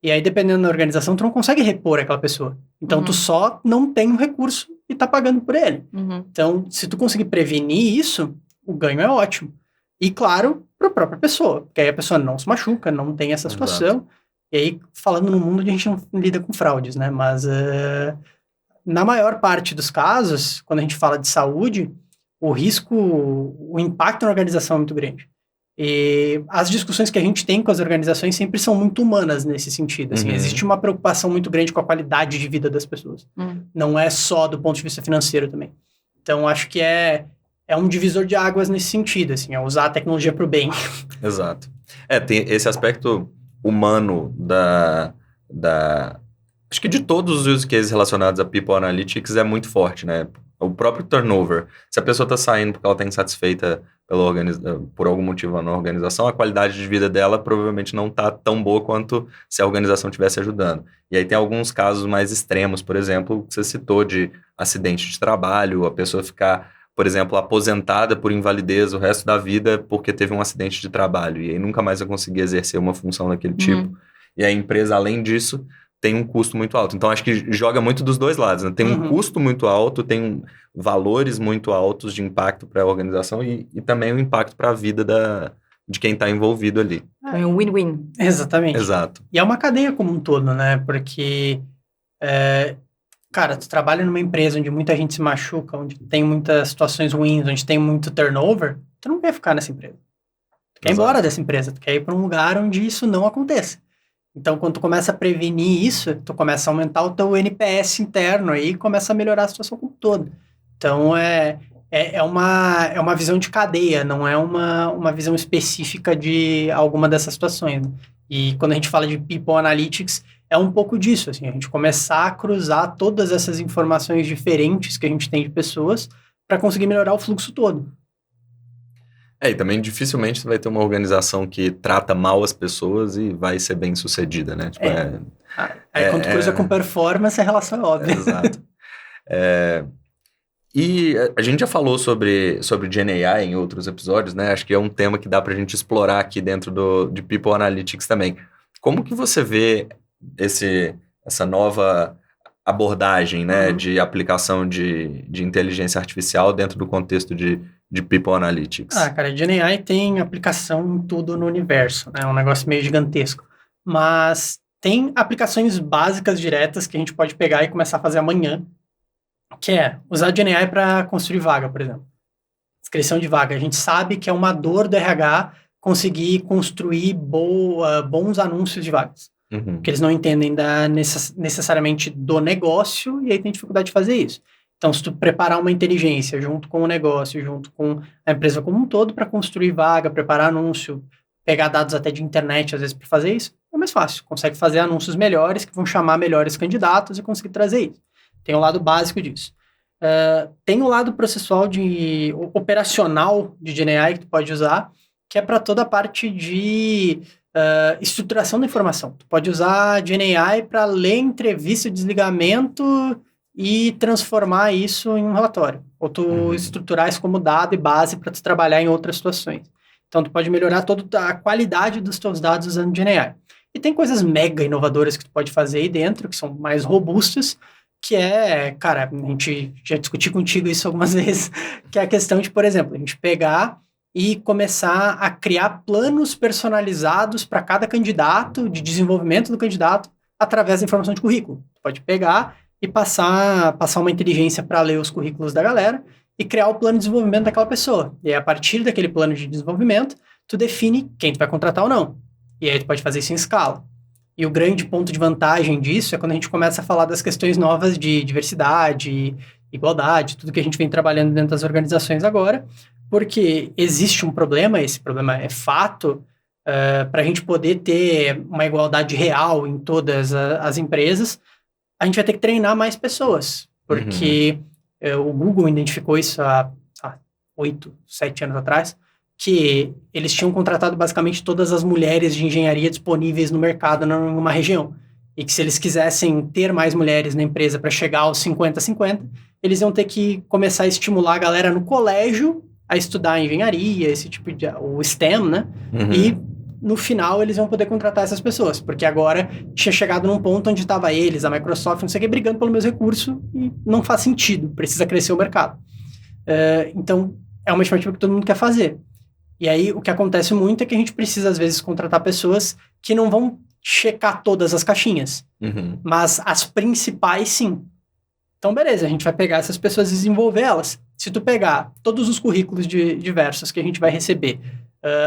E aí, dependendo da organização, tu não consegue repor aquela pessoa. Então, tu só não tem um recurso e tá pagando por ele. Então, se tu conseguir prevenir isso, o ganho é ótimo. E, claro, para a própria pessoa. Porque aí a pessoa não se machuca, não tem essa situação. Exato. E aí, falando no mundo onde a gente não lida com fraudes, né? Mas, na maior parte dos casos, quando a gente fala de saúde, o risco, o impacto na organização é muito grande. E as discussões que a gente tem com as organizações sempre são muito humanas nesse sentido. Assim, existe uma preocupação muito grande com a qualidade de vida das pessoas. Não é só do ponto de vista financeiro também. Então, acho que é um divisor de águas nesse sentido, assim, é usar a tecnologia para o bem. Exato. Tem esse aspecto humano acho que de todos os use cases relacionados a People Analytics é muito forte, né? O próprio turnover. Se a pessoa está saindo porque ela está insatisfeita por algum motivo na organização, a qualidade de vida dela provavelmente não está tão boa quanto se a organização estivesse ajudando. E aí tem alguns casos mais extremos, por exemplo, que você citou de acidente de trabalho, a pessoa ficar, por exemplo, aposentada por invalidez o resto da vida porque teve um acidente de trabalho e aí nunca mais vai conseguir exercer uma função daquele tipo. E a empresa, além disso, tem um custo muito alto. Então, acho que joga muito dos dois lados, né? Tem um custo muito alto, tem valores muito altos de impacto para a organização e também o impacto para a vida de quem está envolvido ali. É um win-win. Exatamente. Exato. E é uma cadeia como um todo, né? Porque, cara, tu trabalha numa empresa onde muita gente se machuca, onde tem muitas situações ruins, onde tem muito turnover, tu não quer ficar nessa empresa. Tu quer ir embora dessa empresa, tu quer ir para um lugar onde isso não aconteça. Então, quando tu começa a prevenir isso, tu começa a aumentar o teu NPS interno aí e começa a melhorar a situação como um todo. Então, é uma visão de cadeia, não é uma visão específica de alguma dessas situações, né? E quando a gente fala de People Analytics, é um pouco disso, assim, a gente começar a cruzar todas essas informações diferentes que a gente tem de pessoas para conseguir melhorar o fluxo todo. E também dificilmente você vai ter uma organização que trata mal as pessoas e vai ser bem sucedida, né? Tipo, Aí quando cruza com performance, a relação é óbvia. Exato. E a gente já falou sobre GenAI em outros episódios, né? Acho que é um tema que dá para a gente explorar aqui dentro de People Analytics também. Como que você vê essa nova abordagem, né, de aplicação de inteligência artificial dentro do contexto de People Analytics? Cara, GenAI tem aplicação em tudo no universo, né? É um negócio meio gigantesco. Mas tem aplicações básicas diretas que a gente pode pegar e começar a fazer amanhã, que é usar GenAI para construir vaga, por exemplo. Descrição de vaga. A gente sabe que é uma dor do RH conseguir construir bons anúncios de vagas. Porque eles não entendem necessariamente do negócio e aí tem dificuldade de fazer isso. Então, se tu preparar uma inteligência junto com o negócio, junto com a empresa como um todo para construir vaga, preparar anúncio, pegar dados até de internet, às vezes, para fazer isso, é mais fácil. Consegue fazer anúncios melhores que vão chamar melhores candidatos e conseguir trazer isso. Tem o lado básico disso. Tem o lado processual operacional de GenAI que tu pode usar, que é para toda a parte de estruturação da informação. Tu pode usar GenAI para ler entrevista de desligamento e transformar isso em um relatório. Ou tu estruturar isso como dado e base para tu trabalhar em outras situações. Então, tu pode melhorar toda a qualidade dos teus dados usando GenAI. E tem coisas mega inovadoras que tu pode fazer aí dentro, que são mais robustas, que cara, a gente já discutiu contigo isso algumas vezes, que é a questão de, por exemplo, a gente pegar e começar a criar planos personalizados para cada candidato, de desenvolvimento do candidato, através da informação de currículo. Tu pode pegar e passar uma inteligência para ler os currículos da galera e criar o plano de desenvolvimento daquela pessoa. E aí, a partir daquele plano de desenvolvimento, tu define quem tu vai contratar ou não. E aí tu pode fazer isso em escala. E o grande ponto de vantagem disso é quando a gente começa a falar das questões novas de diversidade, igualdade, tudo que a gente vem trabalhando dentro das organizações agora, porque existe um problema, esse problema é fato, para a gente poder ter uma igualdade real em todas as empresas, a gente vai ter que treinar mais pessoas, porque o Google identificou isso há 8, 7 anos atrás, que eles tinham contratado basicamente todas as mulheres de engenharia disponíveis no mercado numa região. E que se eles quisessem ter mais mulheres na empresa para chegar aos 50-50, eles iam ter que começar a estimular a galera no colégio a estudar engenharia, esse tipo de... o STEM, né? E no final eles iam poder contratar essas pessoas, porque agora tinha chegado num ponto onde estava eles, a Microsoft, não sei o que, brigando pelo mesmo recurso e não faz sentido, precisa crescer o mercado. Então, é uma estimativa que todo mundo quer fazer. E aí, o que acontece muito é que a gente precisa, às vezes, contratar pessoas que não vão checar todas as caixinhas, mas as principais, sim. Então, beleza, a gente vai pegar essas pessoas e desenvolver elas. Se tu pegar todos os currículos diversos que a gente vai receber,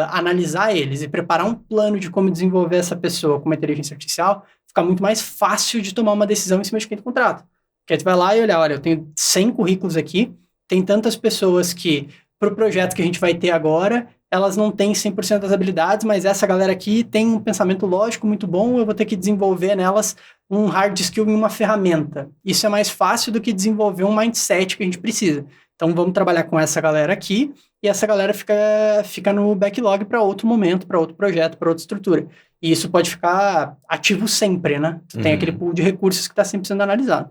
analisar eles e preparar um plano de como desenvolver essa pessoa com uma inteligência artificial, fica muito mais fácil de tomar uma decisão em cima de quem tu contrata. Porque aí tu vai lá e olha, eu tenho 100 currículos aqui, tem tantas pessoas que, para o projeto que a gente vai ter agora, elas não têm 100% das habilidades, mas essa galera aqui tem um pensamento lógico muito bom, eu vou ter que desenvolver nelas um hard skill em uma ferramenta. Isso é mais fácil do que desenvolver um mindset que a gente precisa. Então, vamos trabalhar com essa galera aqui, e essa galera fica no backlog para outro momento, para outro projeto, para outra estrutura. E isso pode ficar ativo sempre, né? Tu tem aquele pool de recursos que está sempre sendo analisado.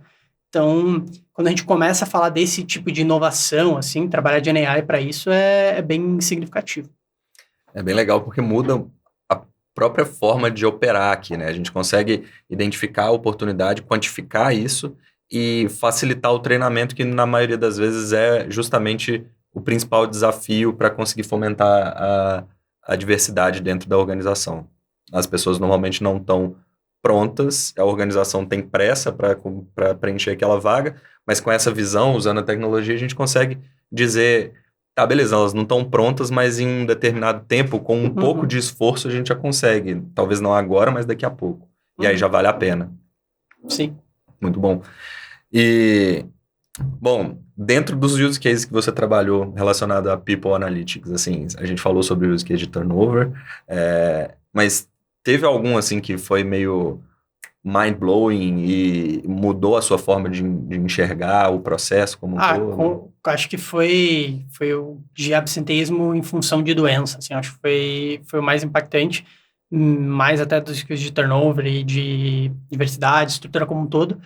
Então, quando a gente começa a falar desse tipo de inovação, assim, trabalhar de GenAI para isso é bem significativo. É bem legal porque muda a própria forma de operar aqui, né? A gente consegue identificar a oportunidade, quantificar isso e facilitar o treinamento, que na maioria das vezes é justamente o principal desafio para conseguir fomentar a diversidade dentro da organização. As pessoas normalmente não estão prontas, a organização tem pressa para preencher aquela vaga, mas com essa visão, usando a tecnologia, a gente consegue dizer, tá, beleza, elas não estão prontas, mas em um determinado tempo, com um pouco de esforço, a gente já consegue. Talvez não agora, mas daqui a pouco. E aí já vale a pena. Sim. Muito bom. E Bom, dentro dos use cases que você trabalhou relacionado a People Analytics, assim, a gente falou sobre o use case de turnover, mas teve algum, assim, que foi meio mind-blowing e mudou a sua forma de enxergar o processo como um todo? Acho que foi o de absenteísmo em função de doença, assim, acho que foi o mais impactante, mais até dos que os de turnover e de diversidade, estrutura como um todo,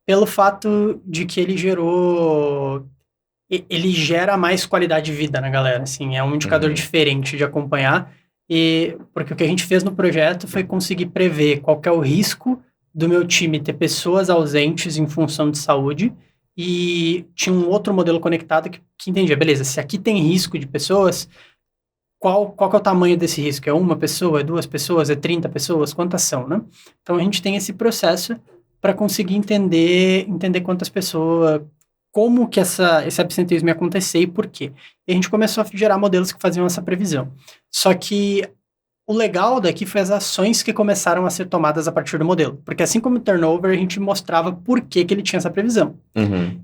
pelo fato de que ele gera mais qualidade de vida na galera, assim, é um indicador diferente de acompanhar, e porque o que a gente fez no projeto foi conseguir prever qual que é o risco do meu time ter pessoas ausentes em função de saúde, e tinha um outro modelo conectado que entendia, beleza, se aqui tem risco de pessoas, qual que é o tamanho desse risco? É uma pessoa, é 2 pessoas, é 30 pessoas? Quantas são, né? Então, a gente tem esse processo para conseguir entender quantas pessoas, como que esse absenteísmo ia acontecer e por quê. E a gente começou a gerar modelos que faziam essa previsão. Só que o legal daqui foi as ações que começaram a ser tomadas a partir do modelo. Porque assim como o turnover, a gente mostrava por que ele tinha essa previsão.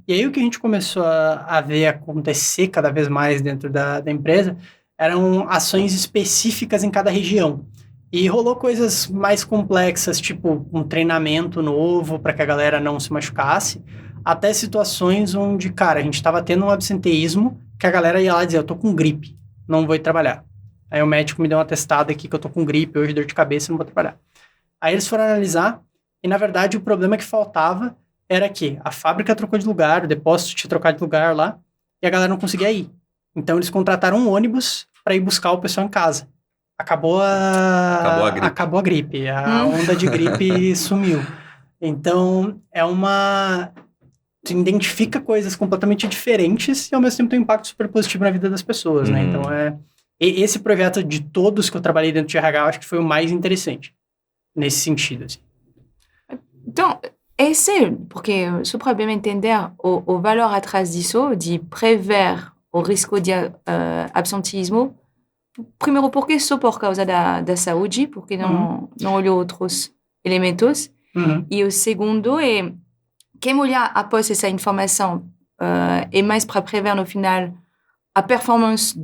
E aí o que a gente começou a ver acontecer cada vez mais dentro da empresa eram ações específicas em cada região. E rolou coisas mais complexas, tipo um treinamento novo para que a galera não se machucasse, até situações onde, cara, a gente estava tendo um absenteísmo que a galera ia lá dizer, eu tô com gripe, não vou ir trabalhar. Aí o médico me deu uma testada aqui que eu tô com gripe, hoje dor de cabeça, não vou trabalhar. Aí eles foram analisar e, na verdade, o problema que faltava era que a fábrica trocou de lugar, o depósito tinha trocado de lugar lá, e a galera não conseguia ir. Então eles contrataram um ônibus para ir buscar o pessoal em casa. Acabou a gripe. A onda de gripe sumiu. Então, tu identifica coisas completamente diferentes e, ao mesmo tempo, tem um impacto super positivo na vida das pessoas, né? Então, esse projeto de todos que eu trabalhei dentro de RH, acho que foi o mais interessante, nesse sentido, assim. Então, porque só para bem entender o valor atrás disso, de prever o risco de absenteísmo, primeiro, porque só por causa da saúde, porque não olhou outros elementos. E o segundo é, quem olhar após essa informação é mais para prever, no final, a performance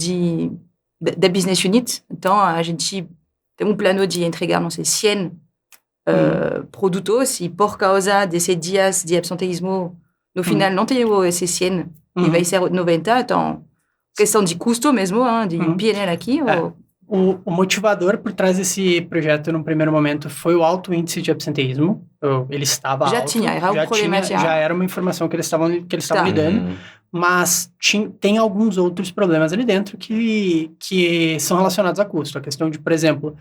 da business unit. Então, a gente tem um plano de entregar, não sei, 100 produtos, e por causa desses dias de absenteísmo, no final, não tem esses 100, e vai ser 90, então... questão de custo mesmo, de PNL aqui? O motivador por trás desse projeto, no primeiro momento, foi o alto índice de absenteísmo. Ele estava alto. Já era uma informação que eles estavam me dando. Mas tem alguns outros problemas ali dentro que são relacionados a custo. A questão de, por exemplo,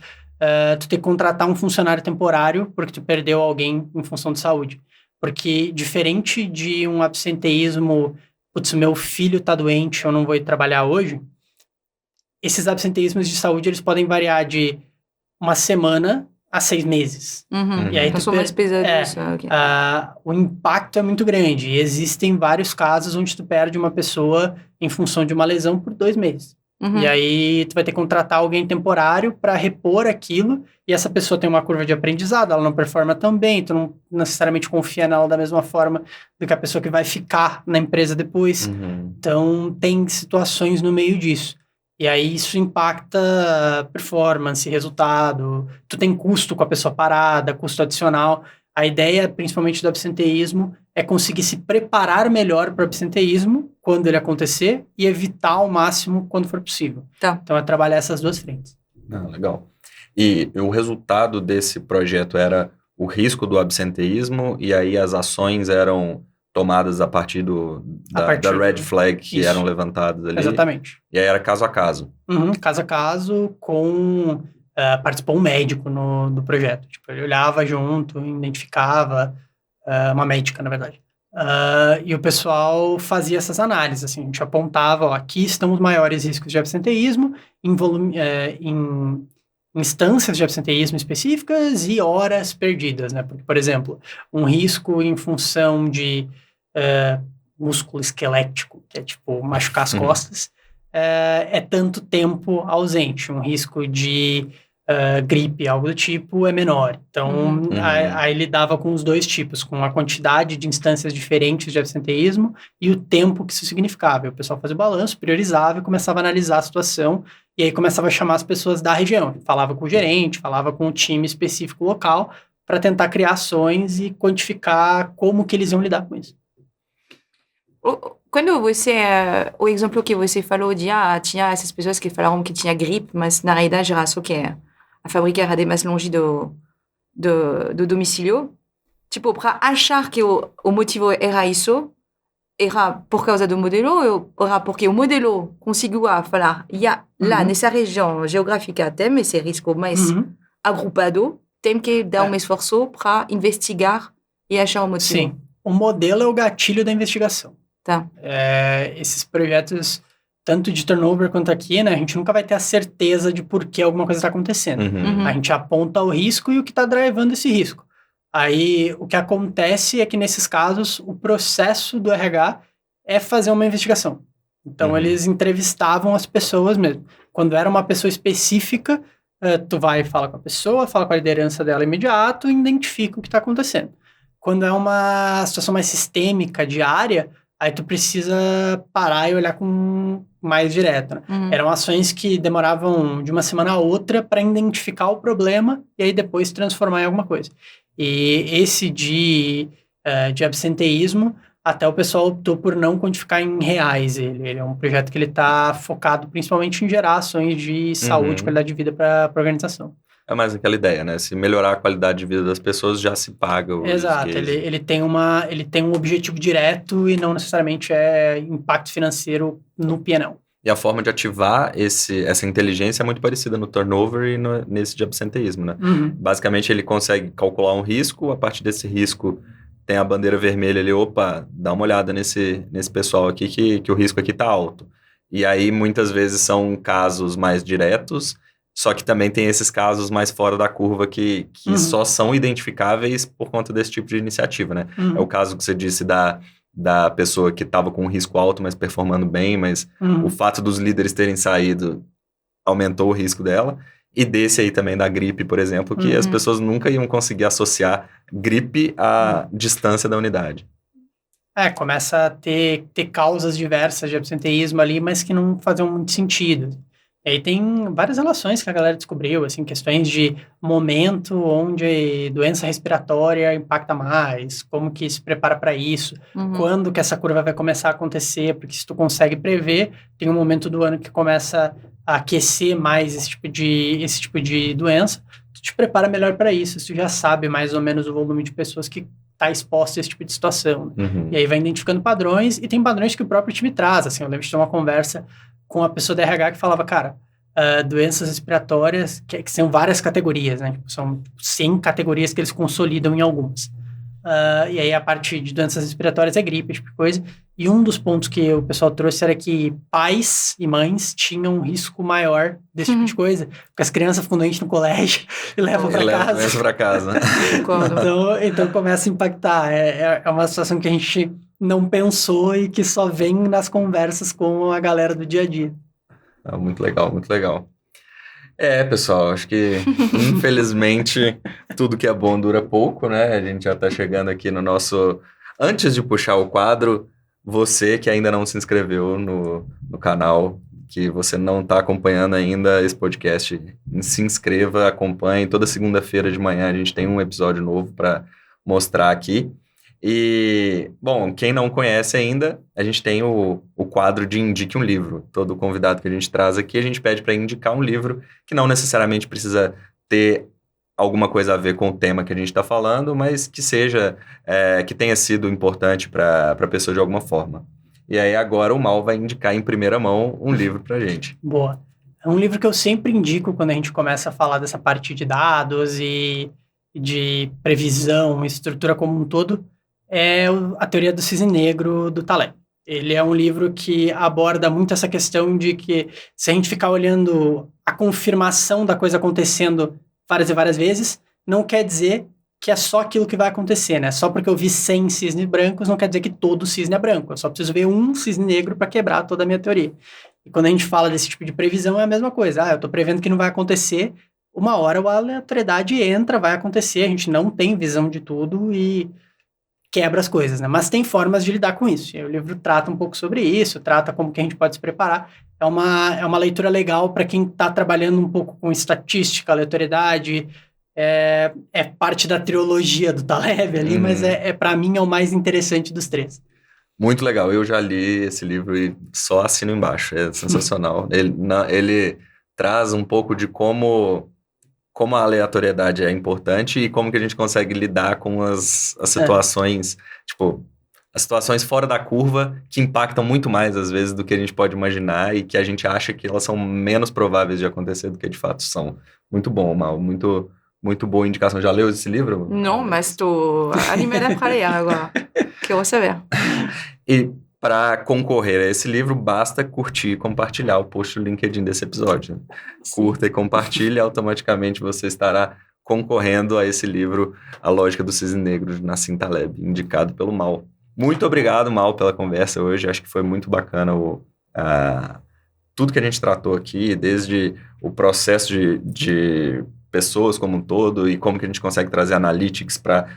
tu ter que contratar um funcionário temporário porque tu perdeu alguém em função de saúde. Porque, diferente de um absenteísmo... putz, meu filho tá doente, eu não vou ir trabalhar hoje, esses absenteísmos de saúde, eles podem variar de uma semana a 6 meses. E aí são mais pesados. O impacto é muito grande. E existem vários casos onde tu perde uma pessoa em função de uma lesão por 2 meses. E aí tu vai ter que contratar alguém temporário para repor aquilo, e essa pessoa tem uma curva de aprendizado, ela não performa tão bem, tu não necessariamente confia nela da mesma forma do que a pessoa que vai ficar na empresa depois. Então tem situações no meio disso. E aí isso impacta performance, resultado, tu tem custo com a pessoa parada, custo adicional. A ideia, principalmente do absenteísmo, é conseguir se preparar melhor para o absenteísmo quando ele acontecer e evitar ao máximo quando for possível. Então, é trabalhar essas duas frentes. Legal. E o resultado desse projeto era o risco do absenteísmo, e aí as ações eram tomadas a partir da red flag que eram levantadas ali? Exatamente. E aí era caso a caso? Caso a caso, participou um médico do projeto. Tipo, ele olhava junto, identificava, uma médica, na verdade. E o pessoal fazia essas análises, assim, a gente apontava, aqui estão os maiores riscos de absenteísmo, em instâncias de absenteísmo específicas e horas perdidas, né? Porque, por exemplo, um risco em função de músculo esquelético, que é tipo machucar as costas, é tanto tempo ausente. Um risco de gripe, algo do tipo, é menor. Então, aí lidava com os dois tipos, com a quantidade de instâncias diferentes de absenteísmo e o tempo que isso significava. E o pessoal fazia o balanço, priorizava e começava a analisar a situação, e aí começava a chamar as pessoas da região. Falava com o gerente, falava com o time específico local, para tentar criar ações e quantificar como que eles iam lidar com isso. Quando você, o exemplo que você falou de, tinha essas pessoas que falaram que tinha gripe, mas na realidade era só que a fábrica era mais longe do domicílio. Tipo, para achar que o motivo era isso, era por causa do modelo, era porque o modelo conseguiu falar, lá nessa região geográfica tem esse risco mais agrupado, tem que dar um esforço para investigar e achar o motivo. Sim, o modelo é o gatilho da investigação. Tá. Esses projetos, tanto de turnover quanto aqui, né, a gente nunca vai ter a certeza de por que alguma coisa está acontecendo. A gente aponta o risco e o que está drivando esse risco. Aí, o que acontece é que, nesses casos, o processo do RH é fazer uma investigação. Então, eles entrevistavam as pessoas mesmo. Quando era uma pessoa específica, tu vai falar com a pessoa, fala com a liderança dela imediato e identifica o que está acontecendo. Quando é uma situação mais sistêmica, diária, aí tu precisa parar e olhar com mais direto, né? Eram ações que demoravam de uma semana a outra para identificar o problema e aí depois transformar em alguma coisa. E esse de absenteísmo, até o pessoal optou por não quantificar em reais ele. Ele é um projeto que ele está focado principalmente em gerar ações de saúde, qualidade de vida para a organização. É mais aquela ideia, né? Se melhorar a qualidade de vida das pessoas, já se paga. Exato, ele tem um objetivo direto e não necessariamente é impacto financeiro no P&L. E a forma de ativar essa inteligência é muito parecida no turnover e nesse de absenteísmo, né? Basicamente, ele consegue calcular um risco, a partir desse risco tem a bandeira vermelha ali, opa, dá uma olhada nesse pessoal aqui que o risco aqui está alto. E aí, muitas vezes, são casos mais diretos, só que também tem esses casos mais fora da curva que só são identificáveis por conta desse tipo de iniciativa, né? É o caso que você disse da pessoa que estava com um risco alto, mas performando bem, mas o fato dos líderes terem saído aumentou o risco dela. E desse aí também da gripe, por exemplo, que as pessoas nunca iam conseguir associar gripe à distância da unidade. Começa a ter causas diversas de absenteísmo ali, mas que não faziam muito sentido. E aí tem várias relações que a galera descobriu, assim, questões de momento onde doença respiratória impacta mais, como que se prepara para isso, quando que essa curva vai começar a acontecer, porque se tu consegue prever, tem um momento do ano que começa a aquecer mais esse tipo de doença, tu te prepara melhor para isso, tu já sabe mais ou menos o volume de pessoas que está exposto a esse tipo de situação. E aí vai identificando padrões, e tem padrões que o próprio time traz, assim, eu lembro de ter uma conversa com a pessoa da RH que falava, cara, doenças respiratórias, que são várias categorias, né? São 100 categorias que eles consolidam em algumas. E aí a parte de doenças respiratórias é gripe, tipo de coisa. E um dos pontos que o pessoal trouxe era que pais e mães tinham um risco maior desse tipo de coisa, porque as crianças ficam doentes no colégio e levam para casa. Levam para casa. Então começa a impactar. É uma situação que a gente não pensou e que só vem nas conversas com a galera do dia a dia. Muito legal, muito legal. Pessoal, acho que infelizmente tudo que é bom dura pouco, né? A gente já está chegando aqui no nosso... Antes de puxar o quadro, você que ainda não se inscreveu no canal, que você não está acompanhando ainda esse podcast, se inscreva, acompanhe. Toda segunda-feira de manhã a gente tem um episódio novo para mostrar aqui. E, bom, quem não conhece ainda, a gente tem o quadro de Indique um Livro. Todo convidado que a gente traz aqui, a gente pede para indicar um livro que não necessariamente precisa ter alguma coisa a ver com o tema que a gente está falando, mas que seja, que tenha sido importante para a pessoa de alguma forma. E aí agora o Mal vai indicar em primeira mão um livro para a gente. Boa. É um livro que eu sempre indico quando a gente começa a falar dessa parte de dados e de previsão, estrutura como um todo, é a Teoria do Cisne Negro, do Taleb. Ele é um livro que aborda muito essa questão de que se a gente ficar olhando a confirmação da coisa acontecendo várias e várias vezes, não quer dizer que é só aquilo que vai acontecer, né? Só porque eu vi 100 cisnes brancos, não quer dizer que todo cisne é branco. Eu só preciso ver um cisne negro para quebrar toda a minha teoria. E quando a gente fala desse tipo de previsão, é a mesma coisa. Eu estou prevendo que não vai acontecer, uma hora a aleatoriedade entra, vai acontecer, a gente não tem visão de tudo e quebra as coisas, né? Mas tem formas de lidar com isso. E o livro trata um pouco sobre isso, trata como que a gente pode se preparar. É uma leitura legal para quem está trabalhando um pouco com estatística, aleatoriedade. É parte da trilogia do Taleb ali, mas para mim é o mais interessante dos três. Muito legal. Eu já li esse livro e só assino embaixo. É sensacional. Ele traz um pouco de como a aleatoriedade é importante e como que a gente consegue lidar com as situações, tipo, as situações fora da curva que impactam muito mais, às vezes, do que a gente pode imaginar e que a gente acha que elas são menos prováveis de acontecer do que de fato são. Muito bom, Mal. Muito boa indicação. Já leu esse livro? Não, mas estou animada para ler agora. Quero saber. E para concorrer a esse livro, basta curtir e compartilhar o post do LinkedIn desse episódio. Sim. Curta e compartilhe, automaticamente você estará concorrendo a esse livro, A Lógica do Cisne Negro, de Nassim Taleb, indicado pelo Mal. Muito obrigado, Mal, pela conversa hoje. Acho que foi muito bacana tudo que a gente tratou aqui, desde o processo de pessoas como um todo e como que a gente consegue trazer analytics para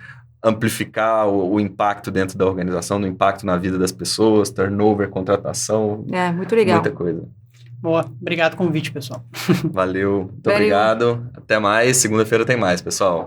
amplificar o impacto dentro da organização, no impacto na vida das pessoas, turnover, contratação. Muito legal. Muita coisa. Boa. Obrigado pelo convite, pessoal. Valeu. Muito obrigado. Até mais. Segunda-feira tem mais, pessoal.